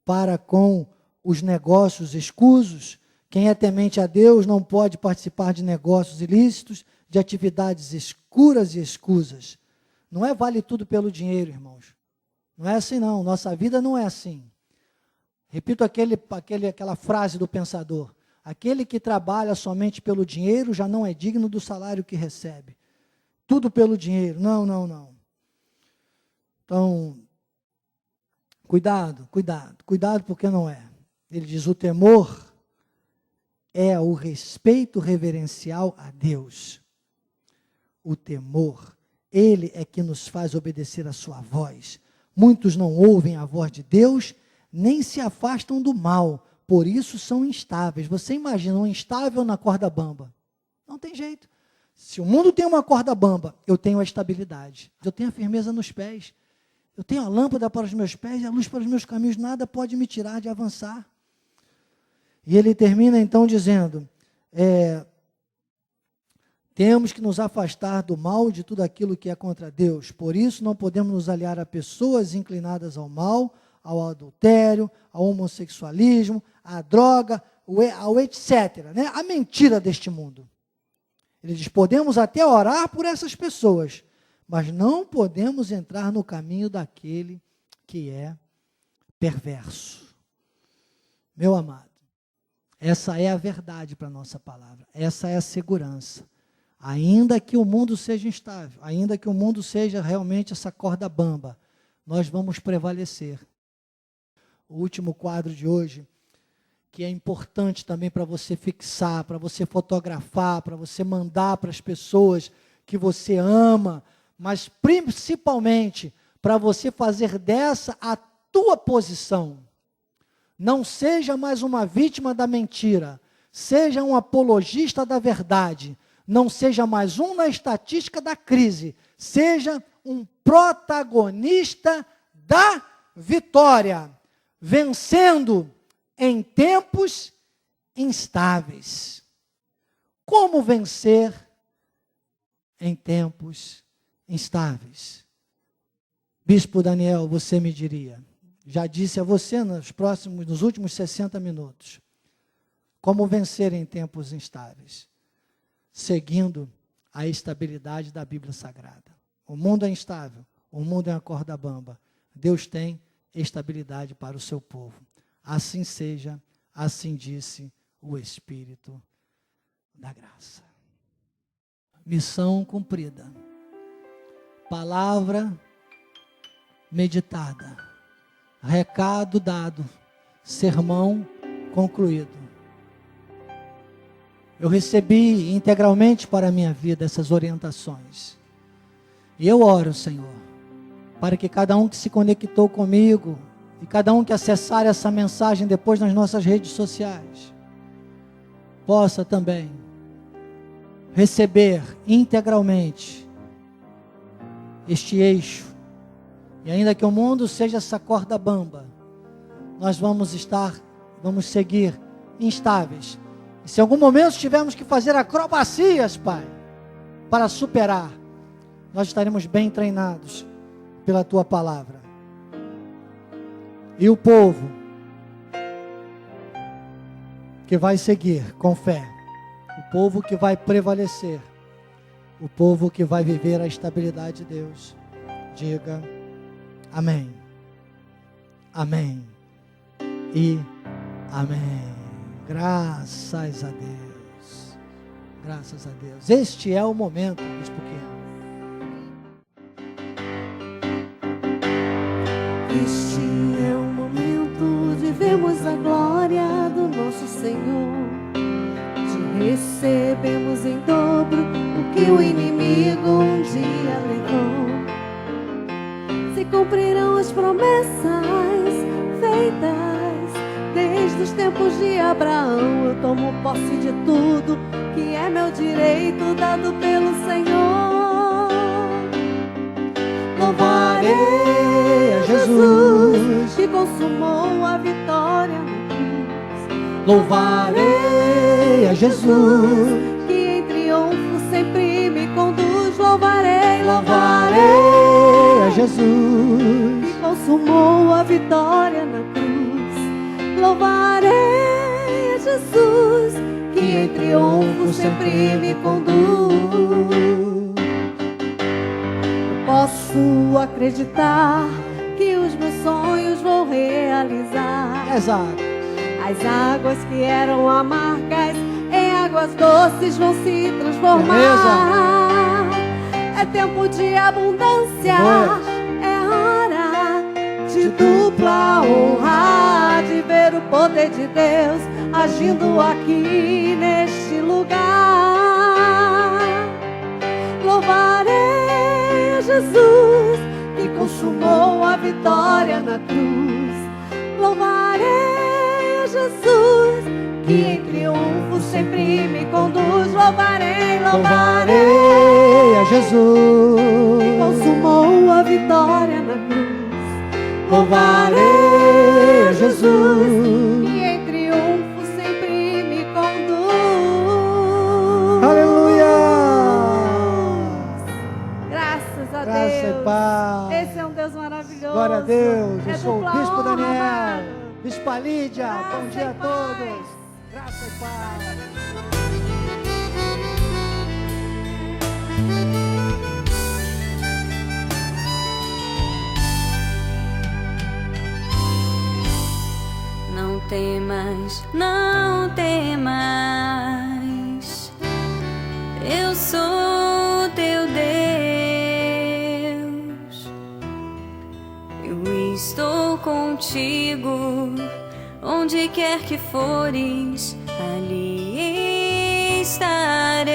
para com os negócios escusos. Quem é temente a Deus não pode participar de negócios ilícitos, de atividades escuras e escusas. Não é vale tudo pelo dinheiro, irmãos. Não é assim não, nossa vida não é assim. Repito aquela frase do pensador. Aquele que trabalha somente pelo dinheiro já não é digno do salário que recebe. Tudo pelo dinheiro. Não, não, não. Então, cuidado porque não é. Ele diz, o temor é o respeito reverencial a Deus. O temor, ele é que nos faz obedecer a sua voz. Muitos não ouvem a voz de Deus, nem se afastam do mal, por isso são instáveis. Você imagina um instável na corda bamba? Não tem jeito. Se o mundo tem uma corda bamba, eu tenho a estabilidade. Eu tenho a firmeza nos pés. Eu tenho a lâmpada para os meus pés e a luz para os meus caminhos. Nada pode me tirar de avançar. E ele termina então dizendo, temos que nos afastar do mal, de tudo aquilo que é contra Deus. Por isso não podemos nos aliar a pessoas inclinadas ao mal, ao adultério, ao homossexualismo, à droga, ao etc. Né? A mentira deste mundo. Ele diz, podemos até orar por essas pessoas, mas não podemos entrar no caminho daquele que é perverso. Meu amado, essa é a verdade para a nossa palavra, essa é a segurança. Ainda que o mundo seja instável, ainda que o mundo seja realmente essa corda bamba, nós vamos prevalecer. O último quadro de hoje, que é importante também para você fixar, para você fotografar, para você mandar para as pessoas que você ama, mas principalmente para você fazer dessa a tua posição. Não seja mais uma vítima da mentira, seja um apologista da verdade, não seja mais um na estatística da crise, seja um protagonista da vitória, vencendo em tempos instáveis. Como vencer em tempos instáveis? Bispo Daniel, você me diria, já disse a você nos últimos 60 minutos, como vencer em tempos instáveis? Seguindo a estabilidade da Bíblia Sagrada. O mundo é instável, o mundo é uma corda bamba. Deus tem estabilidade para o seu povo. Assim seja, assim disse o Espírito da graça. Missão cumprida. Palavra meditada. Recado dado. Sermão concluído. Eu recebi integralmente para a minha vida essas orientações. E eu oro, Senhor, para que cada um que se conectou comigo e cada um que acessar essa mensagem depois nas nossas redes sociais, possa também receber integralmente este eixo. E ainda que o mundo seja essa corda bamba, nós vamos seguir instáveis. E se em algum momento tivermos que fazer acrobacias, Pai, para superar, nós estaremos bem treinados pela Tua palavra. E o povo que vai seguir com fé, o povo que vai prevalecer, o povo que vai viver a estabilidade de Deus, diga Amém. Amém. E amém. Graças a Deus. Graças a Deus. Este é o momento, bispo Keno. Este é o momento de vermos a glória do nosso Senhor. De recebemos em dobro o que o inimigo um dia levou. Se cumprirão as promessas feitas desde os tempos de Abraão. Eu tomo posse de tudo que é meu direito dado pelo Senhor. Louvarei a Jesus que consumou a vitória na cruz. Louvarei a Jesus que em triunfo sempre me conduz. Louvarei, louvarei a Jesus que consumou a vitória na cruz. Louvarei a Jesus que em triunfo sempre me conduz. Posso acreditar que os meus sonhos vou realizar. Exato. As águas que eram amargas em águas doces vão se transformar. É tempo de abundância, é hora de dupla honra, de ver o poder de Deus agindo aqui neste lugar. Louvarei a Jesus que consumou a vitória na cruz. Louvarei a Jesus que em triunfo sempre me conduz. Louvarei, Louvarei a Jesus que consumou a vitória na cruz. Louvarei a Jesus que em triunfo sempre me conduz. Aleluia. Graças a Graça Deus. e paz. Esse é um Deus maravilhoso. Glória a Deus. Eu É sou o dupla Bispo honra, Daniel. amado. Bispo Lídia. Graça Bom dia e a paz. todos. Graça e paz. Não temas, não temas, eu sou teu Deus, eu estou contigo, onde quer que fores, ali estarei,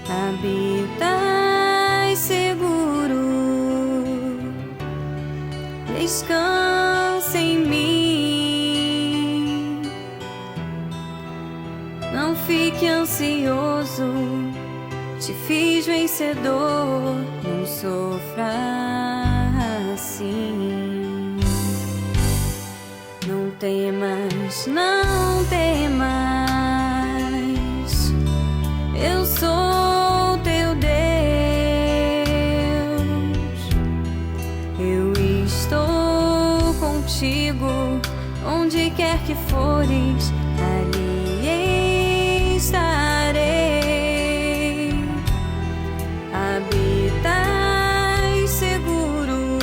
habitai seguro, descansa em mim, não fique ansioso, te fiz vencedor, não sofra assim. Não temas, não temas, eu sou teu Deus, eu estou contigo, onde quer que fores, ali estarei, habitai seguro,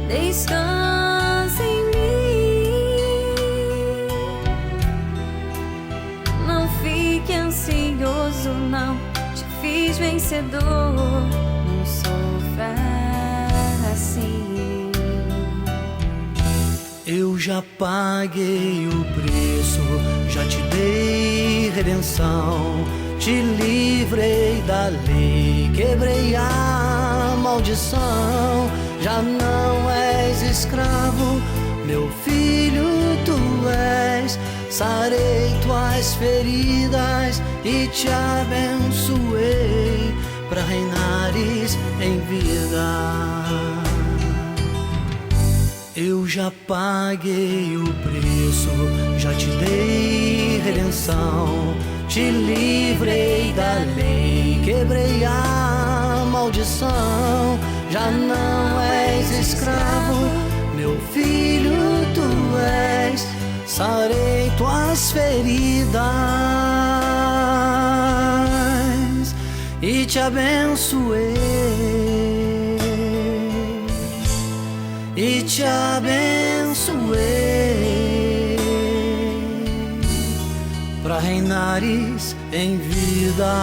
descansa em mim, não fique ansioso, não, te fiz vencedor, não sofra assim. Eu já paguei o preço, já te dei redenção, te livrei da lei, quebrei a maldição. Já não és escravo, meu filho tu és, sarei tuas feridas e te abençoei, pra reinares em vida. Eu já paguei o preço, já te dei redenção, te livrei da lei, quebrei a maldição. Já não és escravo, meu filho tu és, sarei tuas feridas e te te abençoei e te abençoei para reinares em vida.